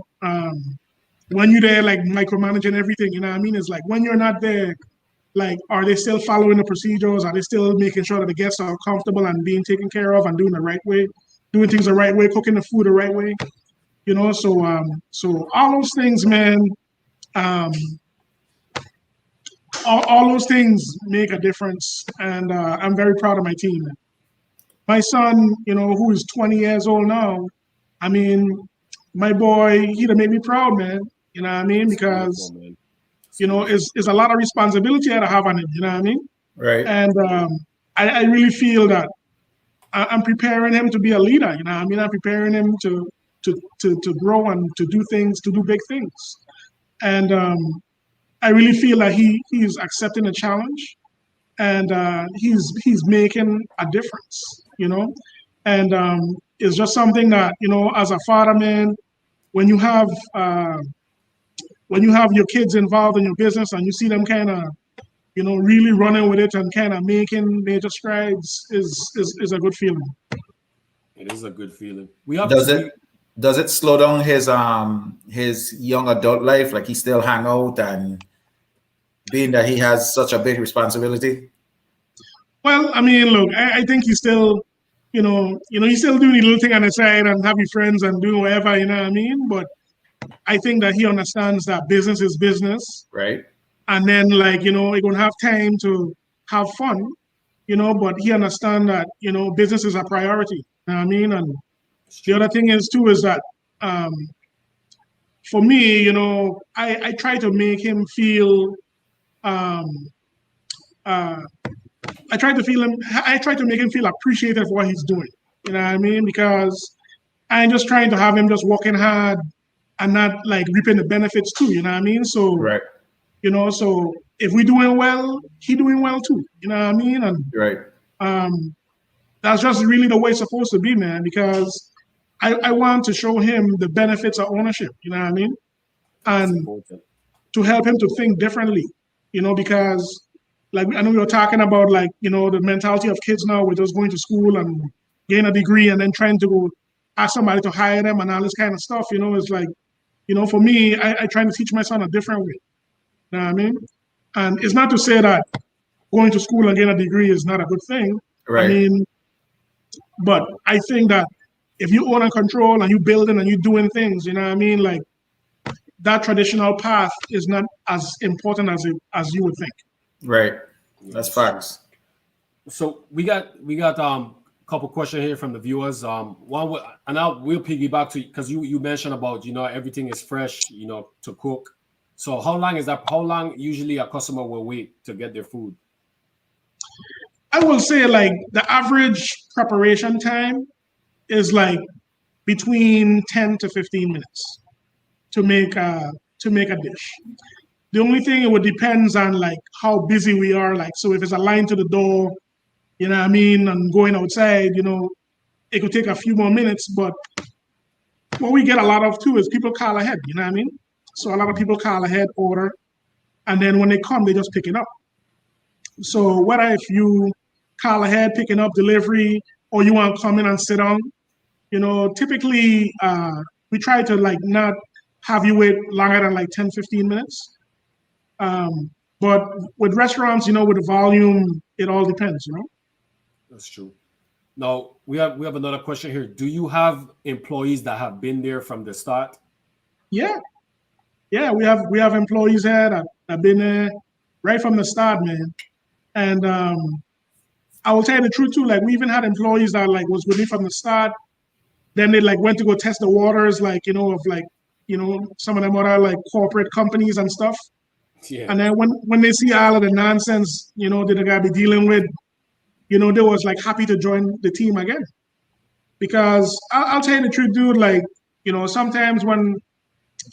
when you're there, like micromanaging everything. You know what I mean? It's like when you're not there, like, are they still following the procedures? Are they still making sure that the guests are comfortable and being taken care of and doing the right way, doing things the right way, cooking the food the right way? So all those things, man, all those things make a difference. And I'm very proud of my team. My son, who is 20 years old now, I mean, my boy, he'd make me proud, man. You know what I mean? Because it's a lot of responsibility I have on him, you know what I mean? Right. And I really feel that I'm preparing him to be a leader, you know what I mean? I'm preparing him to grow and to do things, to do big things. And I really feel that he's accepting a challenge and he's making a difference, And it's just something that, as a father, man, when you have your kids involved in your business and you see them kind of, really running with it and kind of making major strides is a good feeling. It is a good feeling. We have Does it slow down his young adult life? Like he still hang out and being that he has such a big responsibility? Well, I mean, look, I think he's still, he's still doing the little thing on the side and having friends and doing whatever, you know what I mean? But I think that he understands that business is business. Right. And then, like, he's going to have time to have fun, but he understands that, business is a priority. You know what I mean? And the other thing is, too, is that for me, I try to make him feel, I try to make him feel appreciated for what he's doing. You know what I mean? Because I'm just trying to have him just working hard and not like reaping the benefits too. You know what I mean? So, right. So if we're doing well, he doing well too. You know what I mean? And right. That's just really the way it's supposed to be, man. Because I want to show him the benefits of ownership. You know what I mean? And to help him to think differently. Because like I know we were talking about like, the mentality of kids now, we're just going to school and getting a degree and then trying to go ask somebody to hire them and all this kind of stuff, it's like, for me, I try to teach my son a different way. You know what I mean? And it's not to say that going to school and getting a degree is not a good thing. Right. I mean, but I think that if you own and control and you building and you doing things, you know what I mean? Like that traditional path is not as important as you would think. Right. That's facts. So we got a couple questions here from the viewers. One we'll piggyback to because you mentioned about everything is fresh, to cook. So how long usually a customer will wait to get their food? I will say like the average preparation time is like between 10 to 15 minutes to make a dish. The only thing it would depends on like how busy we are. Like, so if it's a line to the door, you know what I mean, and going outside, it could take a few more minutes. But what we get a lot of too is people call ahead, you know what I mean? So a lot of people call ahead, order, and then when they come, they just pick it up. So whether if you call ahead, picking up delivery, or you want to come in and sit down, typically we try to like not have you wait longer than like 10, 15 minutes. But with restaurants, with the volume, it all depends, That's true. Now we have another question here. Do you have employees that have been there from the start? Yeah, we have employees here that have been there right from the start, man. And I will tell you the truth too. Like we even had employees that like was with me from the start. Then they like went to go test the waters, like of like some of them other like corporate companies and stuff. Yeah. And then when they see all of the nonsense, that they gotta be dealing with, they was like happy to join the team again. Because I'll tell you the truth, dude, like, sometimes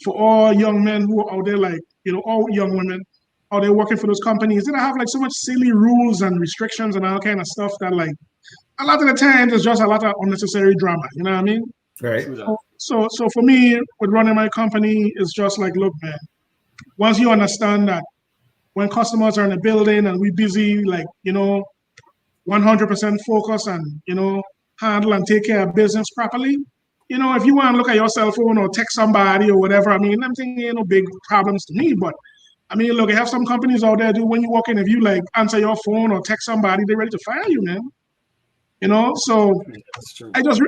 for all young men who are out there, like, all young women out there working for those companies, they have like so much silly rules and restrictions and all kind of stuff that like a lot of the times it's just a lot of unnecessary drama, you know what I mean? Right. So for me, with running my company, it's just like, look, man, once you understand that when customers are in the building and we busy, like, 100% focus and, handle and take care of business properly, if you want to look at your cell phone or text somebody or whatever, I mean, I'm thinking ain't no big problems to me. But I mean, look, I have some companies out there, dude, when you walk in, if you like answer your phone or text somebody, they're ready to fire you, man. So I just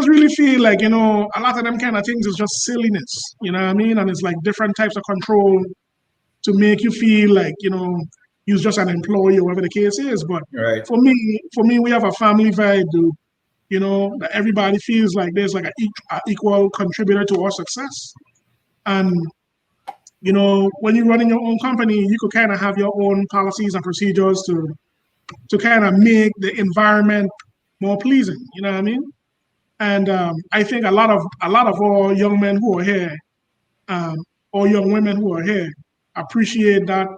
really feel like, a lot of them kind of things is just silliness, you know what I mean? And it's like different types of control to make you feel like, you're just an employee or whatever the case is. But right. for me, we have a family vibe, dude. That everybody feels like there's like an equal contributor to our success. And, when you're running your own company, you could kind of have your own policies and procedures to kind of make the environment more pleasing, you know what I mean? And I think a lot of our young men who are here, or young women who are here, appreciate that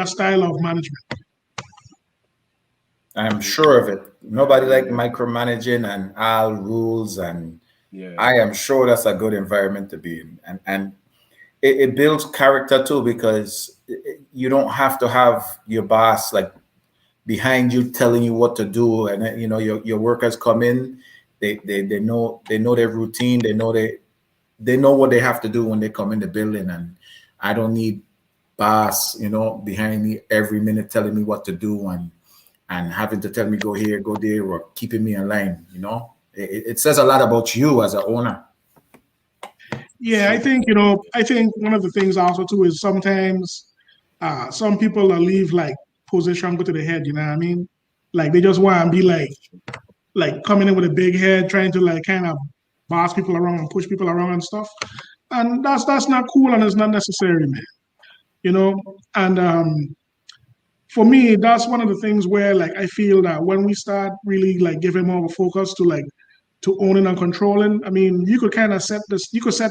style of management. I'm sure of it. Nobody like micromanaging and all rules, and I am sure that's a good environment to be in. And it builds character too, because you don't have to have your boss like behind you telling you what to do, and your workers come in they know their routine. They know what they have to do when they come in the building, and I don't need boss, behind me every minute telling me what to do and having to tell me go here, go there, or keeping me in line. It says a lot about you as an owner. Yeah, I think one of the things also too is sometimes some people that leave like position go to the head. You know what I mean? Like they just want to be like coming in with a big head, trying to like kind of boss people around and push people around and stuff. And that's not cool and it's not necessary, man. And for me, that's one of the things where like I feel that when we start really like giving more of a focus to owning and controlling, I mean, you could kind of set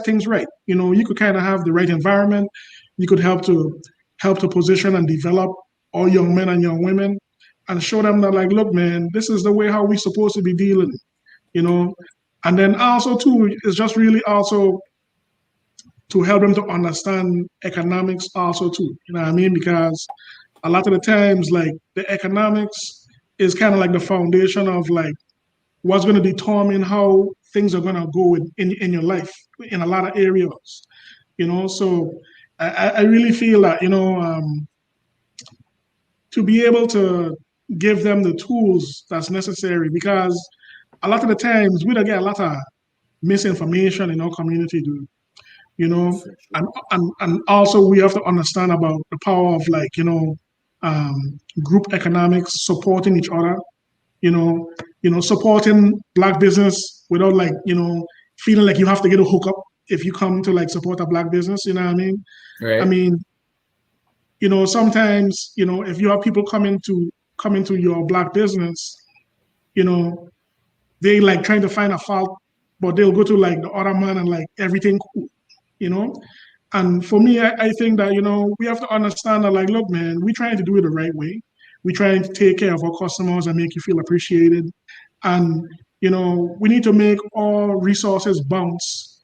things right. You could kind of have the right environment. You could help to position and develop all young men and young women and show them that like, look, man, this is the way how we're supposed to be dealing, And then also too, it's just really also to help them to understand economics also too. You know what I mean? Because a lot of the times, like the economics is kind of like the foundation of like what's going to determine how things are going to go in your life in a lot of areas. So I really feel that to be able to give them the tools that's necessary, because a lot of the times we don't get a lot of misinformation in our community, dude. And also we have to understand about the power of like group economics, supporting each other, supporting Black business without like feeling like you have to get a hookup if you come to like support a Black business. You know what I mean? Right. I mean, sometimes if you have people come into your Black business, they like trying to find a fault, but they'll go to like the other man and like everything cool. And for me, I think that, we have to understand that, like, look, man, we're trying to do it the right way. We're trying to take care of our customers and make you feel appreciated. And, we need to make all resources bounce,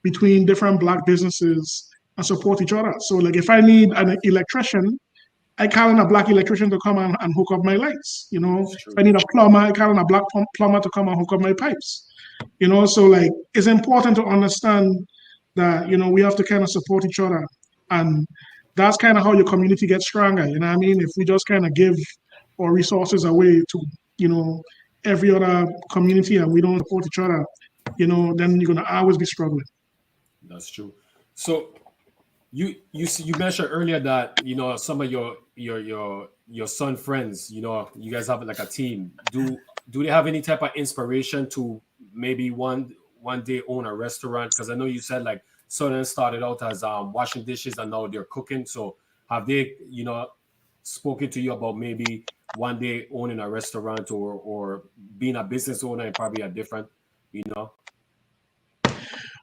between different Black businesses and support each other. So, like, if I need an electrician, I call in a Black electrician to come and hook up my lights. If I need a plumber, I call in a Black plumber to come and hook up my pipes. So, like, it's important to understand that we have to kind of support each other, and that's kind of how your community gets stronger. You know what I mean? If we just kind of give our resources away to every other community and we don't support each other, then you're gonna always be struggling. That's true. So you mentioned earlier that some of your son friends, you guys have like a team. Do they have any type of inspiration to maybe one day own a restaurant? Because I know you said like some of them started out as washing dishes and now they're cooking. So have they spoken to you about maybe one day owning a restaurant or being a business owner and probably a different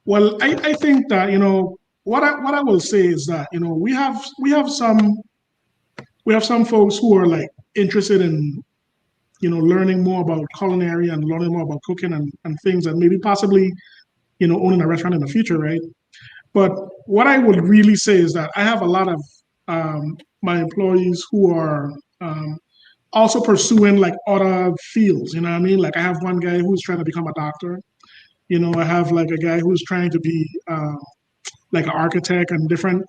Well, I think that what I will say is that we have some folks who are like interested in learning more about culinary and learning more about cooking and things, and maybe possibly owning a restaurant in the future, right? But what I would really say is that I have a lot of my employees who are also pursuing like other fields. You know what I mean? Like I have one guy who's trying to become a doctor. I have like a guy who's trying to be like an architect and different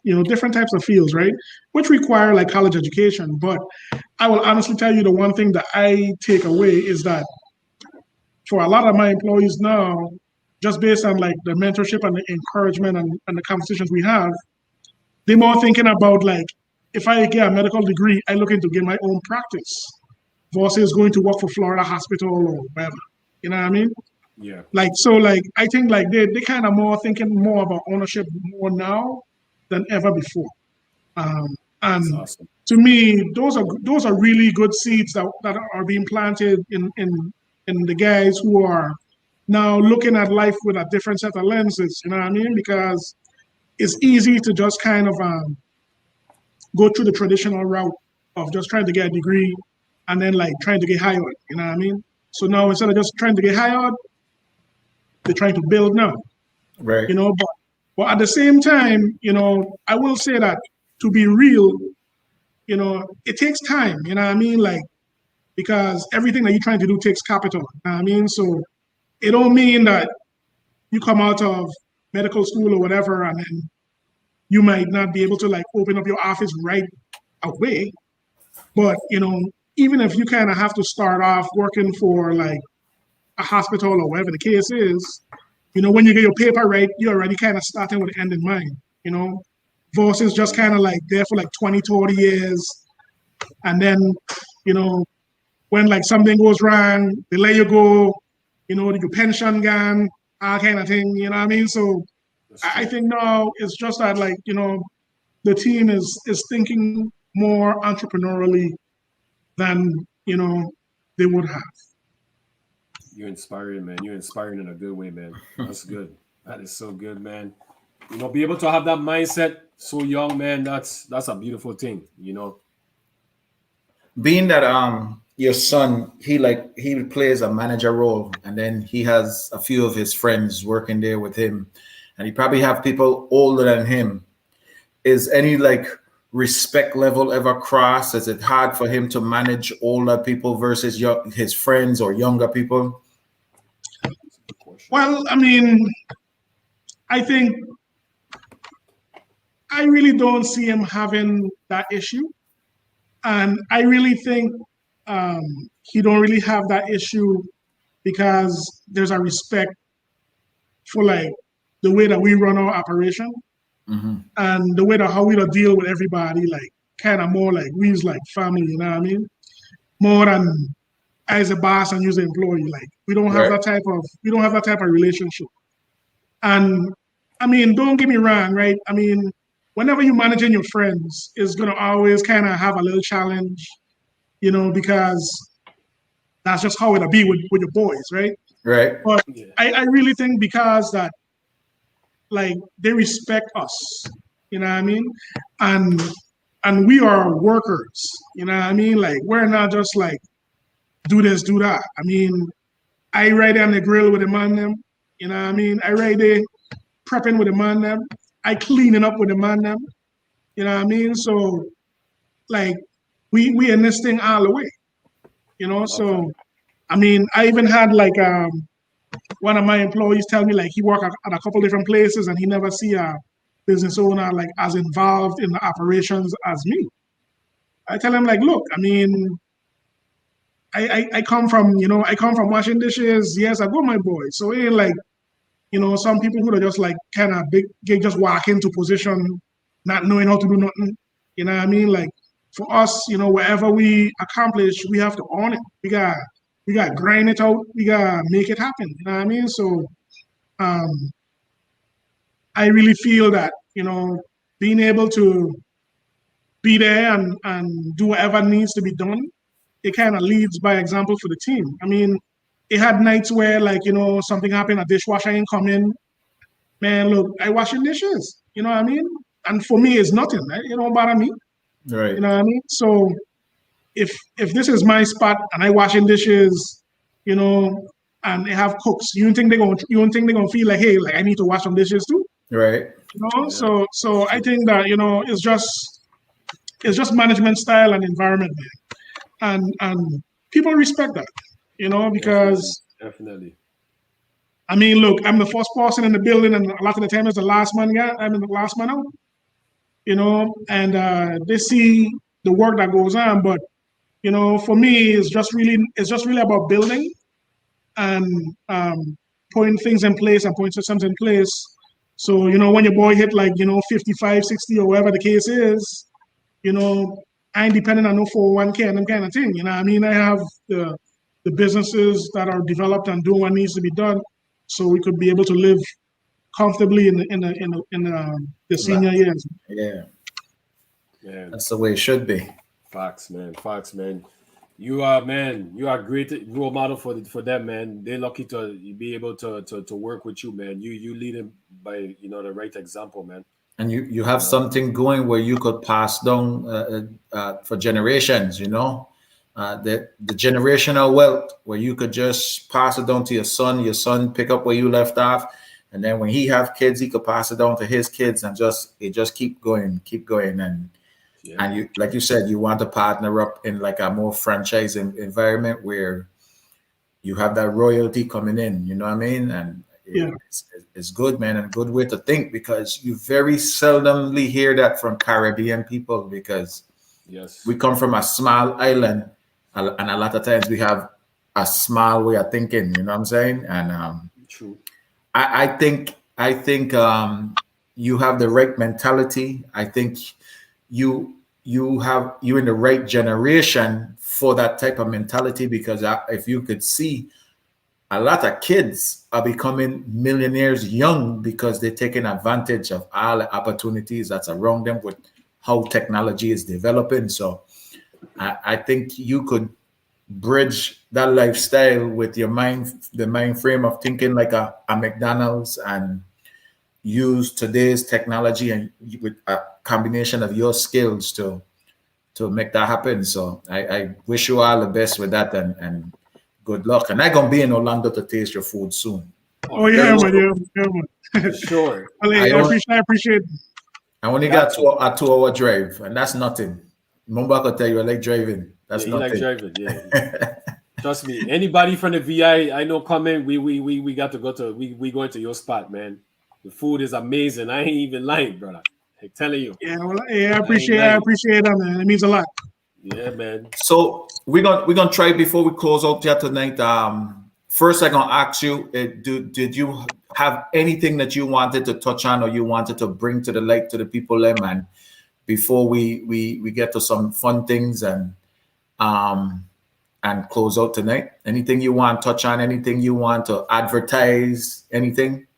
types of fields, right? Which require like college education. But I will honestly tell you the one thing that I take away is that for a lot of my employees now, just based on like the mentorship and the encouragement and the conversations we have, they're more thinking about like, if I get a medical degree, I look into get my own practice versus going to work for Florida Hospital or whatever. You know what I mean? Yeah. Like, so like, I think like they kind of more thinking more about ownership more now than ever before. And awesome. To me, those are really good seeds that are being planted in the guys who are now looking at life with a different set of lenses. You know what I mean? Because it's easy to just kind of go through the traditional route of just trying to get a degree and then like trying to get hired. You know what I mean? So now instead of just trying to get hired, they're trying to build now. Right. But at the same time, I will say that to be real, it takes time. You know what I mean? Like, because everything that you're trying to do takes capital. You know what I mean? So it don't mean that you come out of medical school or whatever, and then you might not be able to like open up your office right away. But even if you kind of have to start off working for like a hospital or whatever the case is, when you get your paper right, you're already kind of starting with the end in mind, versus just kind of like there for like 20, 30 years. And then, when like something goes wrong, they let you go, your pension gone, all kind of thing, you know what I mean? So I think now it's just that like, the team is thinking more entrepreneurially than, they would have. You're inspiring, man. You're inspiring in a good way, man. That's good. That is so good, man. Be able to have that mindset so young, man, that's a beautiful thing, Being that your son, he plays a manager role, and then he has a few of his friends working there with him, and he probably have people older than him. Is any like respect level ever crossed? Is it hard for him to manage older people versus his friends or younger people? Well, I mean, I think I really don't see him having that issue. And I really think he don't really have that issue because there's a respect for like the way that we run our operation and the way that how we don't deal with everybody, like kind of more like we's like family, you know what I mean? More than as a boss and you as an employee. Like we don't have that type of relationship. And I mean, don't get me wrong, right? I mean, whenever you're managing your friends, it's gonna always kind of have a little challenge, because that's just how it'll be with your boys, right? Right. But I really think because that, like, they respect us, you know what I mean? And we are workers, you know what I mean? Like, we're not just like, do this, do that. I mean, I ride on the grill with the man them, you know what I mean? I ride there prepping with the man them. I cleaning up with the man them, you know what I mean? So, like, we in this thing all the way, So, I mean, I even had like one of my employees tell me like he worked at a couple different places and he never see a business owner like as involved in the operations as me. I tell him like, look, I mean, I come from washing dishes. Yes, I go, my boy. So it ain't like, some people who are just like kind of big, they just walk into position, not knowing how to do nothing. You know what I mean? Like for us, whatever we accomplish, we have to own it. We got grind it out. We got make it happen. You know what I mean? So, I really feel that, being able to be there and do whatever needs to be done, it kind of leads by example for the team. I mean, it had nights where like, something happened, a dishwasher ain't come in. Man, look, I washing dishes. You know what I mean? And for me, it's nothing. Right? It don't bother me. Right. You know what I mean? So if this is my spot and I washing dishes, and they have cooks, you don't think they're gonna feel like, hey, like I need to wash some dishes too? Right. Yeah. So I think that, it's just management style and environment, man. And people respect that, because definitely. I mean, look, I'm the first person in the building, and a lot of the time it's the last man out. I'm the last man out, and they see the work that goes on. But for me, it's just really about building and putting things in place and putting systems in place. So when your boy hit like 55, 60 or whatever the case is, I ain't dependent on no 401k and them kind of thing. You know what I mean? I have the businesses that are developed and doing what needs to be done, so we could be able to live comfortably in the senior years. Yeah. Man. That's the way it should be. Facts, man. You are a great role model for them, man. They're lucky to be able to work with you, man. You lead them by the right example, man. And you have something going where you could pass down for generations, the generational wealth where you could just pass it down to your son pick up where you left off, and then when he have kids, he could pass it down to his kids, and just keep going, and you, like you said, you want to partner up in like a more franchise environment where you have that royalty coming in. You know what I mean? And it's good, man, and a good way to think, because you very seldomly hear that from Caribbean people, because we come from a small island, and a lot of times we have a small way of thinking. You know what I'm saying? And true. I think you have the right mentality. I think you're in the right generation for that type of mentality, because if you could see, a lot of kids are becoming millionaires young because they're taking advantage of all the opportunities that's around them with how technology is developing. So I think you could bridge that lifestyle with your the mind frame of thinking like a McDonald's, and use today's technology and with a combination of your skills to make that happen. So I wish you all the best with that, and good luck. And I'm gonna be in Orlando to taste your food soon. Oh yeah, man. Sure. I appreciate it. I only got a 2-hour drive, and that's nothing. Remember, I could tell you I like driving. That's nothing. Like driving, yeah. Trust me. Anybody from the VI I know coming, we got to go to we going to your spot, man. The food is amazing. I ain't even lying, brother. I'm telling you. Yeah, well, I appreciate that, man. It means a lot. Yeah, man. So we're gonna try before we close out here tonight. First, I'm gonna ask you: did you have anything that you wanted to touch on, or you wanted to bring to the light to the people, man? Before we get to some fun things and close out tonight. Anything you want to touch on? Anything you want to advertise? Anything?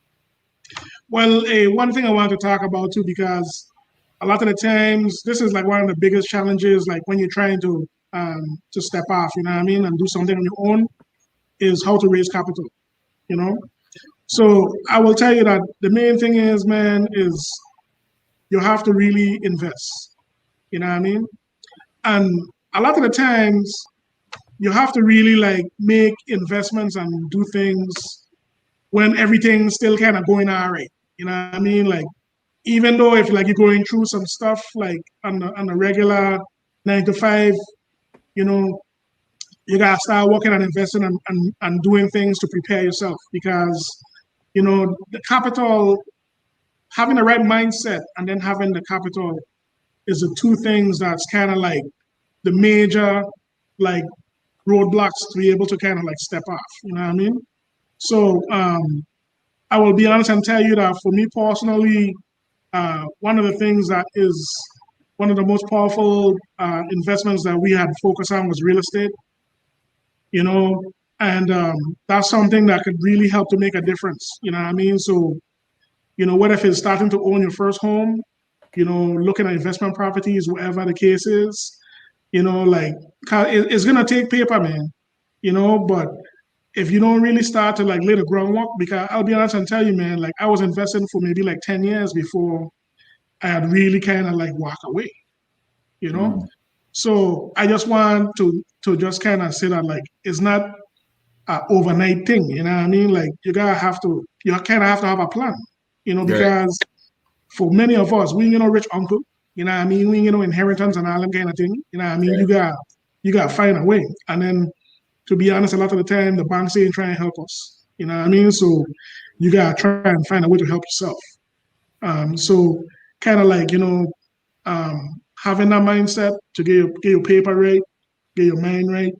Well, one thing I want to talk about too, because a lot of the times this is like one of the biggest challenges, like when you're trying to step off, you know what I mean, and do something on your own, is how to raise capital, you know. So I will tell you that the main thing is, man, is you have to really invest, you know what I mean? And a lot of the times you have to really like make investments and do things when everything's still kind of going all right. You know what I mean? Like, even though if like you're going through some stuff like on the regular 9 to 5, you know, you gotta start working and investing and doing things to prepare yourself, because, you know, the capital, having the right mindset and then having the capital is the two things that's kind of like the major like roadblocks to be able to kind of like step off. You know what I mean? So I will be honest and tell you that for me personally, one of the things that is one of the most powerful investments that we had focused on was real estate, you know, and that's something that could really help to make a difference, you know what I mean? So, you know, what if it's starting to own your first home, you know, looking at investment properties, whatever the case is, you know, like, it's going to take paper, man, you know, but if you don't really start to like lay the groundwork, because I'll be honest and tell you, man, like I was investing for maybe like 10 years before I had really kind of like walk away, you know? Mm. So I just want to just kind of say that like, it's not an overnight thing, you know what I mean? Like you kind of have to have a plan, you know, because for many of us, we ain't no rich uncle, you know what I mean? We ain't no inheritance and all that kind of thing, you know what I mean? You got to find a way. And then, to be honest, a lot of the time, the banks ain't trying to help us. You know what I mean? So you got to try and find a way to help yourself. So kind of like, you know, having that mindset to get your paper right, get your mind right,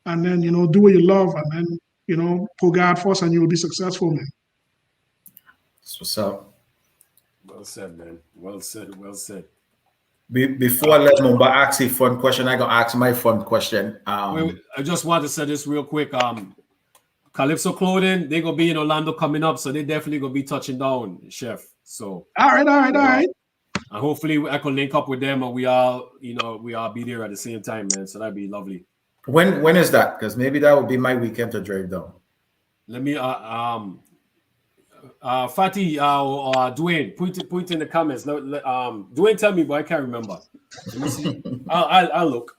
and then, you know, do what you love, and then, you know, put God first and you will be successful, man. That's what's up. Well said, man. Well said. Well said. Before I let Mumba ask a fun question, I gonna ask my fun question. I just want to say this real quick. Calypso Clothing, they gonna be in Orlando coming up, so they definitely gonna be touching down, Chef. So all right. And hopefully I can link up with them, and we all be there at the same time, man. So that'd be lovely. When is that? Because maybe that would be my weekend to drive down. Let me Fatih or Dwayne, point in the comments. Dwayne, tell me, but I can't remember. Let me see. I'll look.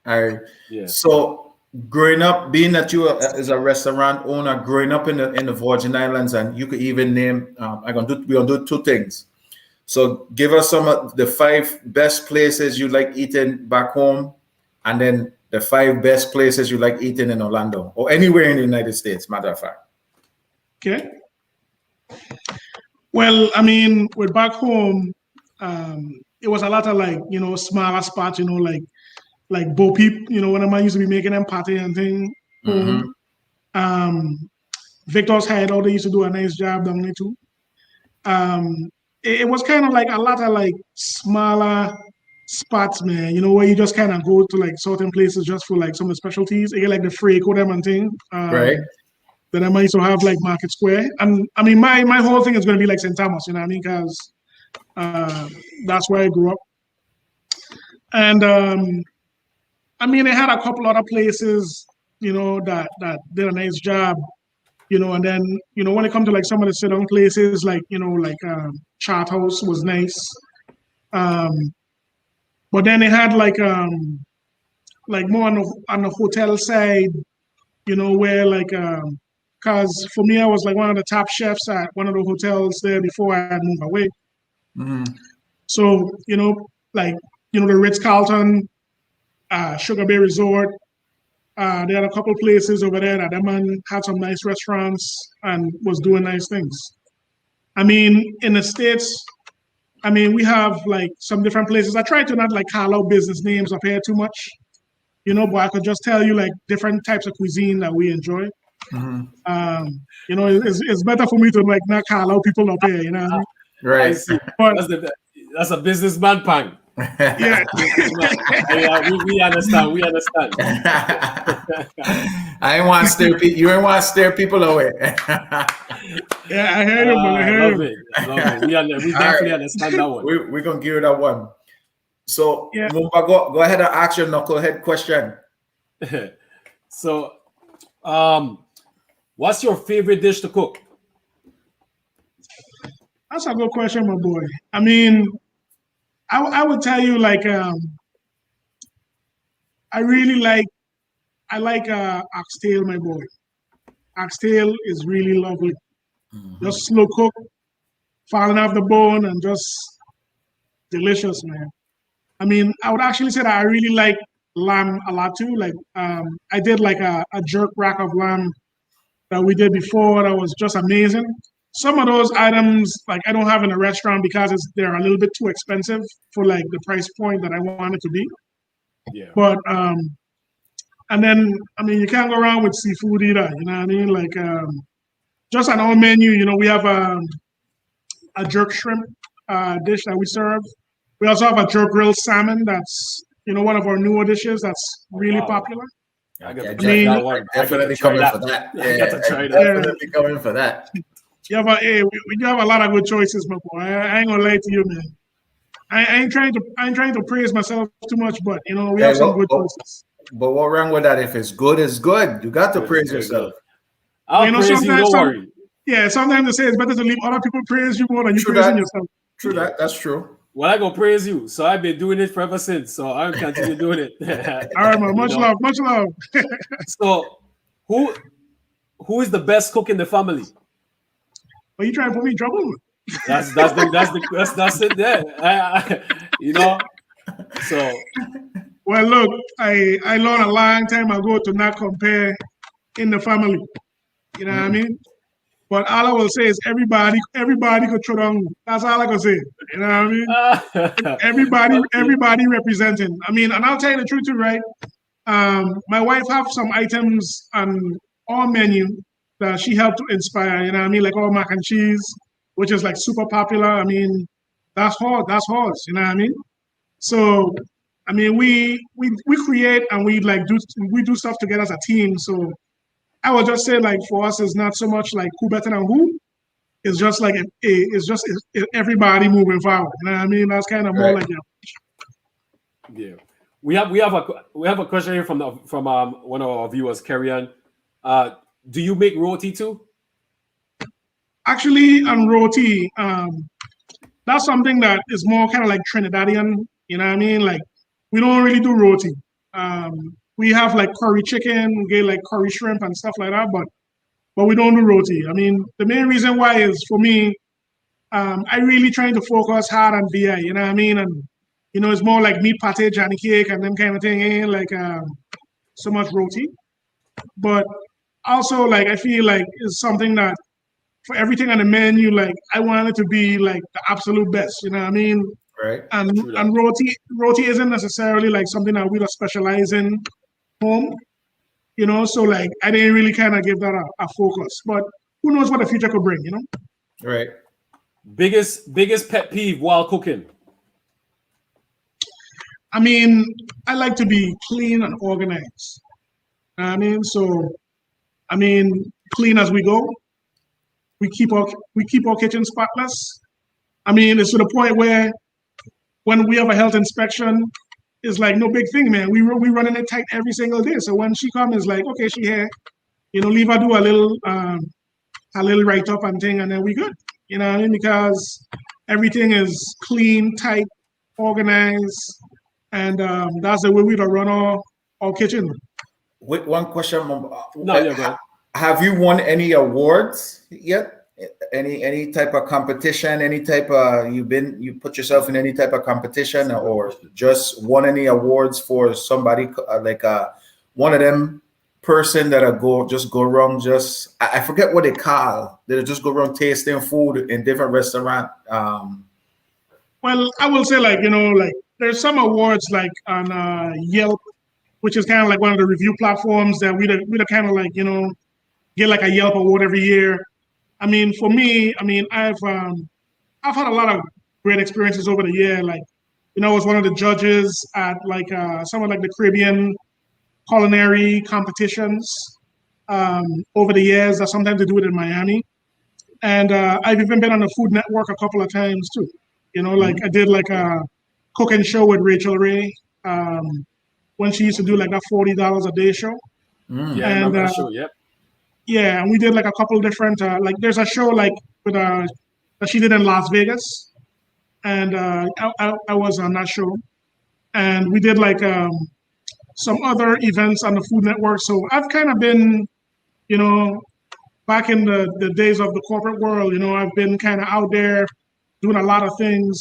All right. Yeah. So growing up, being that you as a restaurant owner, growing up in the Virgin Islands, and you could even name. We're gonna do two things. So give us some of the 5 best places you like eating back home, and then the 5 best places you like eating in Orlando or anywhere in the United States, matter of fact. Okay. Well, I mean, with back home, it was a lot of like, smaller spots, like Bo Peep, when I used to be making them party and thing. Victor's Hideout, they used to do a nice job down there too. It was kind of like a lot of like smaller spots, man, where you just kind of go to like certain places just for like some of the specialties. You get like the Freako them and thing. Right. Then I might also have like Market Square. And I mean, my whole thing is going to be like St. Thomas, you know what I mean? Because that's where I grew up. And I mean, they had a couple other places, that did a nice job, and then, when it comes to like some of the sit-down places, like, Chart House was nice. But then they had like more on the hotel side, where like, because for me, I was like one of the top chefs at one of the hotels there before I had moved away. So, like, the Ritz-Carlton, Sugar Bay Resort, they had a couple places over there that man had some nice restaurants and was doing nice things. I mean, in the States, I mean, we have like some different places. I try to not like call out business names up here too much, but I could just tell you like different types of cuisine that we enjoy. It's better for me to like not call out people up here, you know what I mean? Right. I see. But, That's a businessman pang. yeah. We understand. We understand. I ain't want to stare people. You ain't want to stare people away. Yeah, I hear you, man. I hear love you. it. Love it. We definitely understand that one. We're gonna give it that one. So, Yeah. Mumba, go ahead and ask your knucklehead question. So, what's your favorite dish to cook? That's a good question, my boy. I mean, I would tell you like I like oxtail, my boy. Oxtail is really lovely. Just slow cook, falling off the bone, and just delicious, man. I mean, I would actually say that I really like lamb a lot too. Like I did like a jerk rack of lamb that we did before that was just amazing. Some of those items like I don't have in a restaurant because they're a little bit too expensive for like the price point that I want it to be. Yeah. But and then I mean you can't go wrong with seafood either, you know what I mean? Like just on our menu, we have a jerk shrimp dish that we serve. We also have a jerk grilled salmon that's one of our newer dishes that's really popular. I got to try that one. Definitely coming for that. I got to try that. Definitely coming for that. You have a lot of good choices, my boy. I ain't gonna lie to you, man. I ain't trying to praise myself too much, but we have some good choices. But what wrong with that? If it's good, it's good. You got to praise yourself. I'll praise you, don't worry. Yeah, sometimes they say it's better to leave other people praise you more than you praising yourself. True that. That's true. Well, I go praise you. So I've been doing it forever since. So I'll continue doing it. All right, man. Much love. Much love. So who is the best cook in the family? Are you trying to put me in trouble? That's it there. So well, look, I learned a long time ago to not compare in the family. You know what I mean? But all I will say is everybody could throw down. That's all I can say. You know what I mean? Everybody representing. I mean, and I'll tell you the truth too, right? My wife have some items on our menu that she helped to inspire. You know what I mean? Like our mac and cheese, which is like super popular. I mean, that's hard. That's hers. You know what I mean? So, I mean, we create and we do stuff together as a team. So, I would just say like for us, it's not so much like who better than who. It's just like it's everybody moving forward. You know what I mean? That's kind of more like yeah. We have a question here from one of our viewers, Carrion. Do you make roti too? Actually, on roti, that's something that is more kind of like Trinidadian. You know what I mean? Like we don't really do roti. We have like curry chicken, we get like curry shrimp and stuff like that, but we don't do roti. I mean, the main reason why is for me, I really trying to focus hard on VI, you know what I mean? And it's more like meat pate, Johnny cake, and them kind of thing. Like so much roti. But also, like, I feel like it's something that for everything on the menu, like, I want it to be like the absolute best. You know what I mean? Right. And True that. and roti isn't necessarily like something that we don't specialize in home. You know, so like I didn't really kind of give that a focus. But who knows what the future could bring? You know? Right. Biggest pet peeve while cooking. I mean, I like to be clean and organized. I mean, so I mean, clean as we go. We keep our kitchen spotless. I mean, it's to the point where when we have a health inspection, it's like no big thing, man. We running it tight every single day. So when she comes, it's like, okay, she here, you know, leave her do a little write up and thing, and then we good. You know what I mean? Because everything is clean, tight, organized, and that's the way we run our kitchen. Wait, one question. No, yeah, go ahead. Have you won any awards yet? Any type of competition? Any type of you put yourself in any type of competition, or just won any awards for somebody like one of them person that go wrong? Just I forget what they call. They just go wrong tasting food in different restaurant. Well, I will say, like, you know, like there's some awards like on Yelp, which is kind of like one of the review platforms that we kind of like, you know, get like a Yelp award every year. I mean, for me, I mean, I've had a lot of great experiences over the year. Like, you know, I was one of the judges at like some of like the Caribbean culinary competitions over the years. That sometimes they do it in Miami, and I've even been on the Food Network a couple of times too. You know, like I did like a cooking show with Rachel Ray when she used to do like that $40 a day show. Yeah, I remember that show. Yep. Yeah, and we did like a couple different like there's a show like with that she did in Las Vegas, and I was on that show, and we did like some other events on the Food Network. So I've kind of been, you know, back in the days of the corporate world, you know, I've been kind of out there doing a lot of things.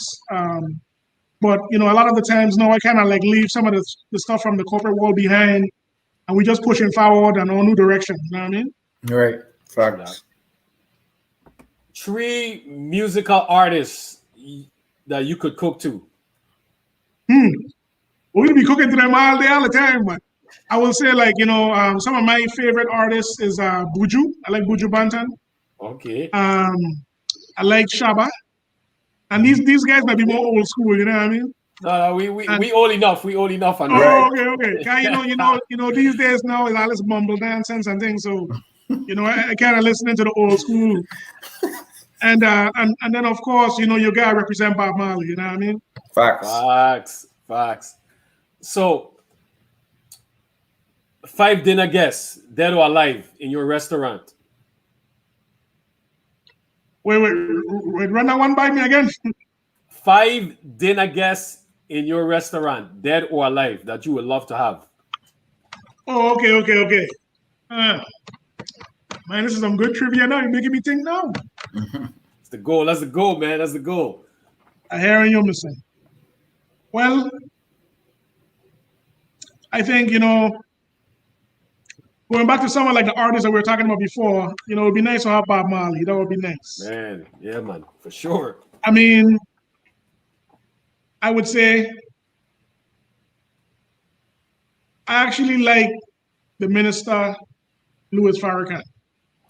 But you know, a lot of the times now I kind of like leave some of the stuff from the corporate world behind, and we just pushing forward and a new direction. You know what I mean? Right. Facts. 3 musical artists that you could cook to. We'll be cooking to them all day, all the time. But I will say, like, you know, some of my favorite artists is Buju. I like Buju Banton. Okay. I like Shaba. And these guys might be more old school, you know what I mean? No, we old enough. We old enough. And okay. You know, these days now is all this mumble nonsense and things. So, you know, I kind of listening to the old school. And then of course, you know, you gotta represent Bob Marley, you know what I mean? Facts. So 5 dinner guests, dead or alive, in your restaurant. Wait, run that one by me again. 5 dinner guests in your restaurant, dead or alive, that you would love to have. Oh, okay. Man, this is some good trivia now. You're making me think now. It's the goal. That's the goal, man. That's the goal. I hear you, missing. Well, I think, you know, going back to someone like the artists that we were talking about before, you know, it'd be nice to have Bob Marley. That would be nice. Man, yeah, man, for sure. I mean, I would say I actually like the minister, Louis Farrakhan.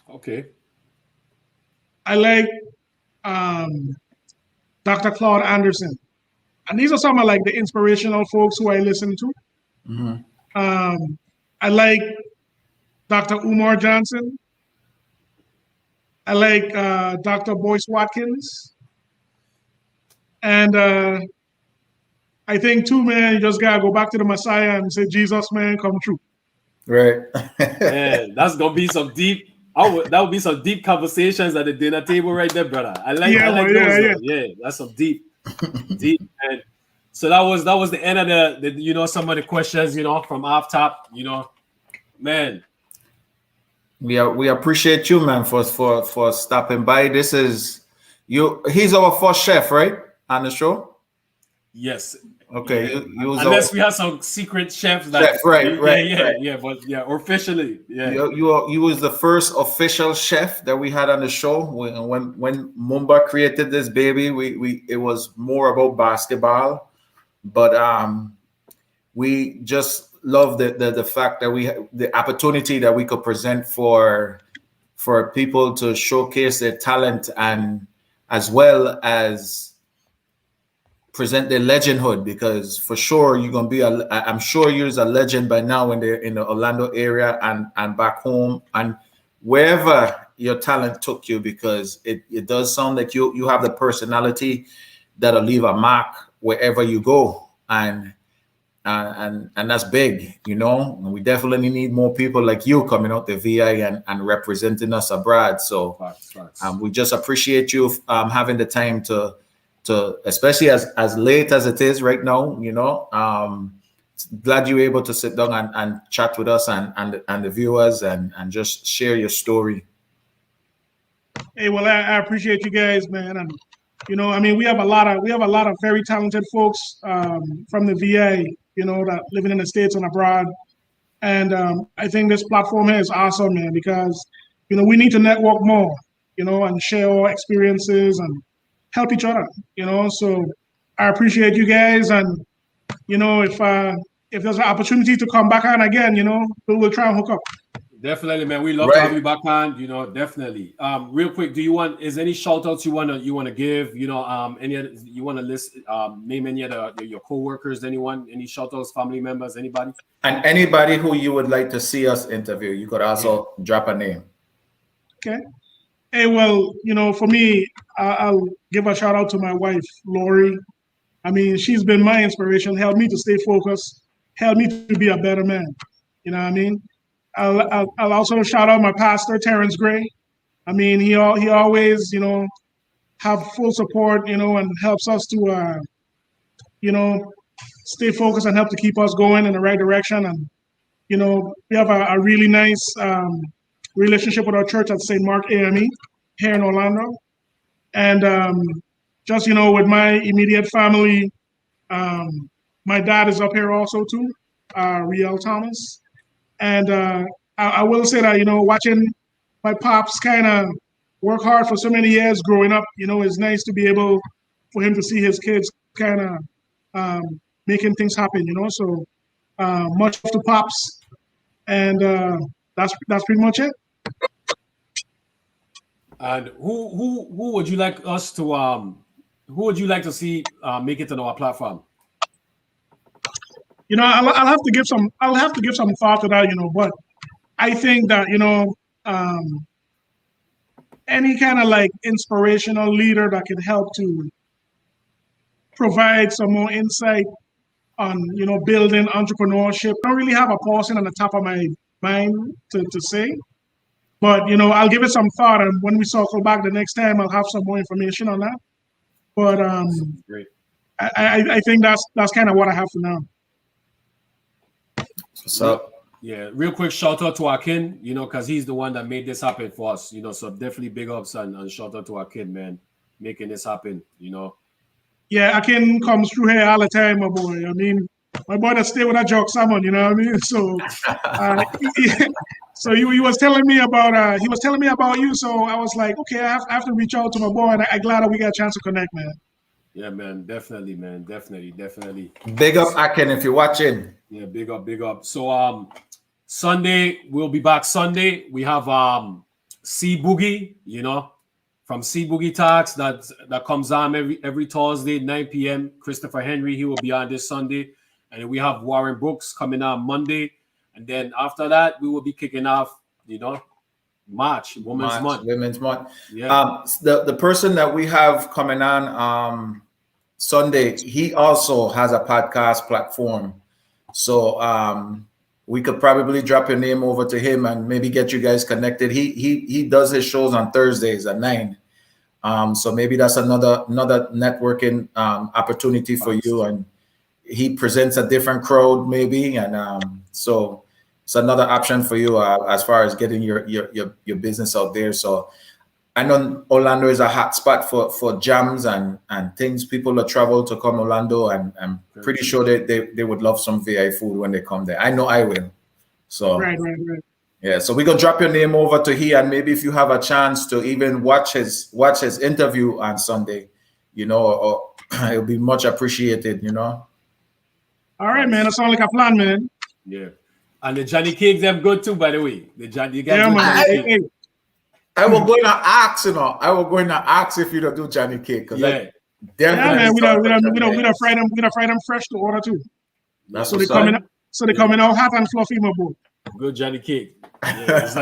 Okay. I like Dr. Claude Anderson. And these are some of like the inspirational folks who I listen to. Mm-hmm. I like Dr. Umar Johnson. I like Dr. Boyce Watkins. And I think too, man, you just gotta go back to the Messiah and say, Jesus, man, come true. Right. Man, that's gonna be some deep. That would be some deep conversations at the dinner table right there, brother. I like those. Yeah, that's some deep. And so that was the end of the you know, some of the questions, you know, from off top, you know, man. We appreciate you, man, for stopping by. This is you. He's our first chef, right, on the show. Yes. Okay, Yeah. you was Unless we have some secret chefs that Chef, right, but yeah, officially, yeah. you was the first official chef that we had on the show. When Mumba created this baby, we it was more about basketball, but we just love the fact that we the opportunity that we could present for people to showcase their talent, and as well as present their legendhood, because for sure you're gonna be I'm sure you're a legend by now when they're in the Orlando area and back home and wherever your talent took you, because it does sound like you have the personality that'll leave a mark wherever you go, and that's big, you know. And we definitely need more people like you coming out the VI and representing us abroad. So Facts. we just appreciate you having the time to especially as late as it is right now, you know. Glad you were able to sit down and chat with us and the viewers and just share your story. Hey, well, I appreciate you guys, man, and you know, I mean, we have a lot of very talented folks from the VA, you know, that living in the States and abroad, and I think this platform here is awesome, man, because you know we need to network more, you know, and share our experiences and help each other, you know. So I appreciate you guys, and you know, if there's an opportunity to come back on again, you know, we'll try and hook up. Definitely, man. We love to have you back on. You know, definitely. Real quick, is any shout outs you wanna give? You know, any other, you wanna list name any other your co-workers, anyone, any shout outs, family members, anybody? And anybody who you would like to see us interview, you could also drop a name. Okay. Hey, well, you know, for me, I'll give a shout out to my wife, Lori. I mean, she's been my inspiration, helped me to stay focused, helped me to be a better man. You know what I mean? I'll also shout out my pastor, Terrence Gray. I mean, he always, you know, have full support, you know, and helps us to, you know, stay focused and help to keep us going in the right direction. And, you know, we have a really nice relationship with our church at St. Mark AME here in Orlando. And just, you know, with my immediate family, my dad is up here also too, Riel Thomas. And I will say that, you know, watching my pops kind of work hard for so many years growing up, you know, it's nice to be able for him to see his kids kind of making things happen, you know. So much to pops. And that's pretty much it. And who would you like us to who would you like to see make it on our platform? You know, I'll have to give some thought to that, you know, but I think that, you know, any kind of like inspirational leader that can help to provide some more insight on, you know, building entrepreneurship. I don't really have a person on the top of my mind to say, but, you know, I'll give it some thought. And when we circle back the next time, I'll have some more information on that. But Great. I think that's kind of what I have for now. So yeah, real quick shout out to Akin, you know, because he's the one that made this happen for us, you know. So definitely big ups and shout out to Akin, man, making this happen, you know. Yeah, Akin comes through here all the time, my boy. I mean, my boy that stay with a joke salmon, you know what I mean? So so he was telling me about you. So I was like, okay, I have to reach out to my boy, and I'm glad that we got a chance to connect, man. Yeah, man, definitely, man, definitely. big up Akin if you're watching. Yeah, big up. So Sunday, we'll be back Sunday. We have C Boogie, you know, from C Boogie Talks that comes on every Thursday, 9 p.m. Christopher Henry, he will be on this Sunday. And then we have Warren Brooks coming on Monday. And then after that, we will be kicking off, you know, March, Women's Month. Yeah. The person that we have coming on Sunday, he also has a podcast platform. So we could probably drop your name over to him and maybe get you guys connected. He does his shows on Thursdays at 9. So maybe that's another networking opportunity for you. And he presents a different crowd maybe, and so it's another option for you as far as getting your business out there. So I know Orlando is a hot spot for jams and things. People that travel to come Orlando, and I'm pretty sure they would love some VI food when they come there. I know I will. So Right. yeah, so we're gonna drop your name over to he, and maybe if you have a chance to even watch his interview on Sunday, you know, or it'll be much appreciated, you know. All right, man. That sounds like a plan, man. Yeah. And the Johnny Cakes, them good too, by the way. You guys Yeah, do man. Johnny Cake. I was going to ask, you know. I was going to ask if you don't do Johnny Cake, because Yeah. Yeah, man. We definitely don't fry them fresh to order too. That's So they what's coming up. out. So they coming out hot and fluffy, my boy. Good Johnny Cake. Yeah, it's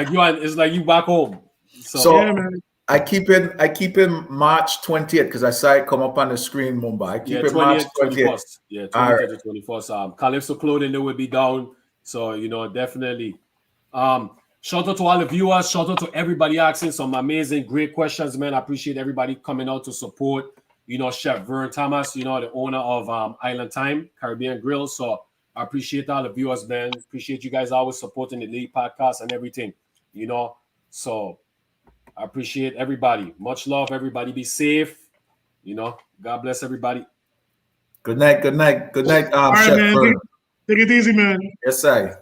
like you back home. So Yeah, man. I keep in March 20th because I saw it come up on the screen, Mumbai. I keep it March 20th. Yeah, 20th All to 21st. Calypso Clothing, they will be down. So, you know, definitely. Shout out to all the viewers. Shout out to everybody asking some amazing, great questions, man. I appreciate everybody coming out to support, you know, Chef Vern Thomas, you know, the owner of Island Thyme, Caribbean Grille. So I appreciate all the viewers, man. Appreciate you guys always supporting the League podcast and everything, you know. So I appreciate everybody. Much love, everybody. Be safe. You know, God bless everybody. Good night, All right, Chef man. Vern. Take it easy, man. Yes, sir.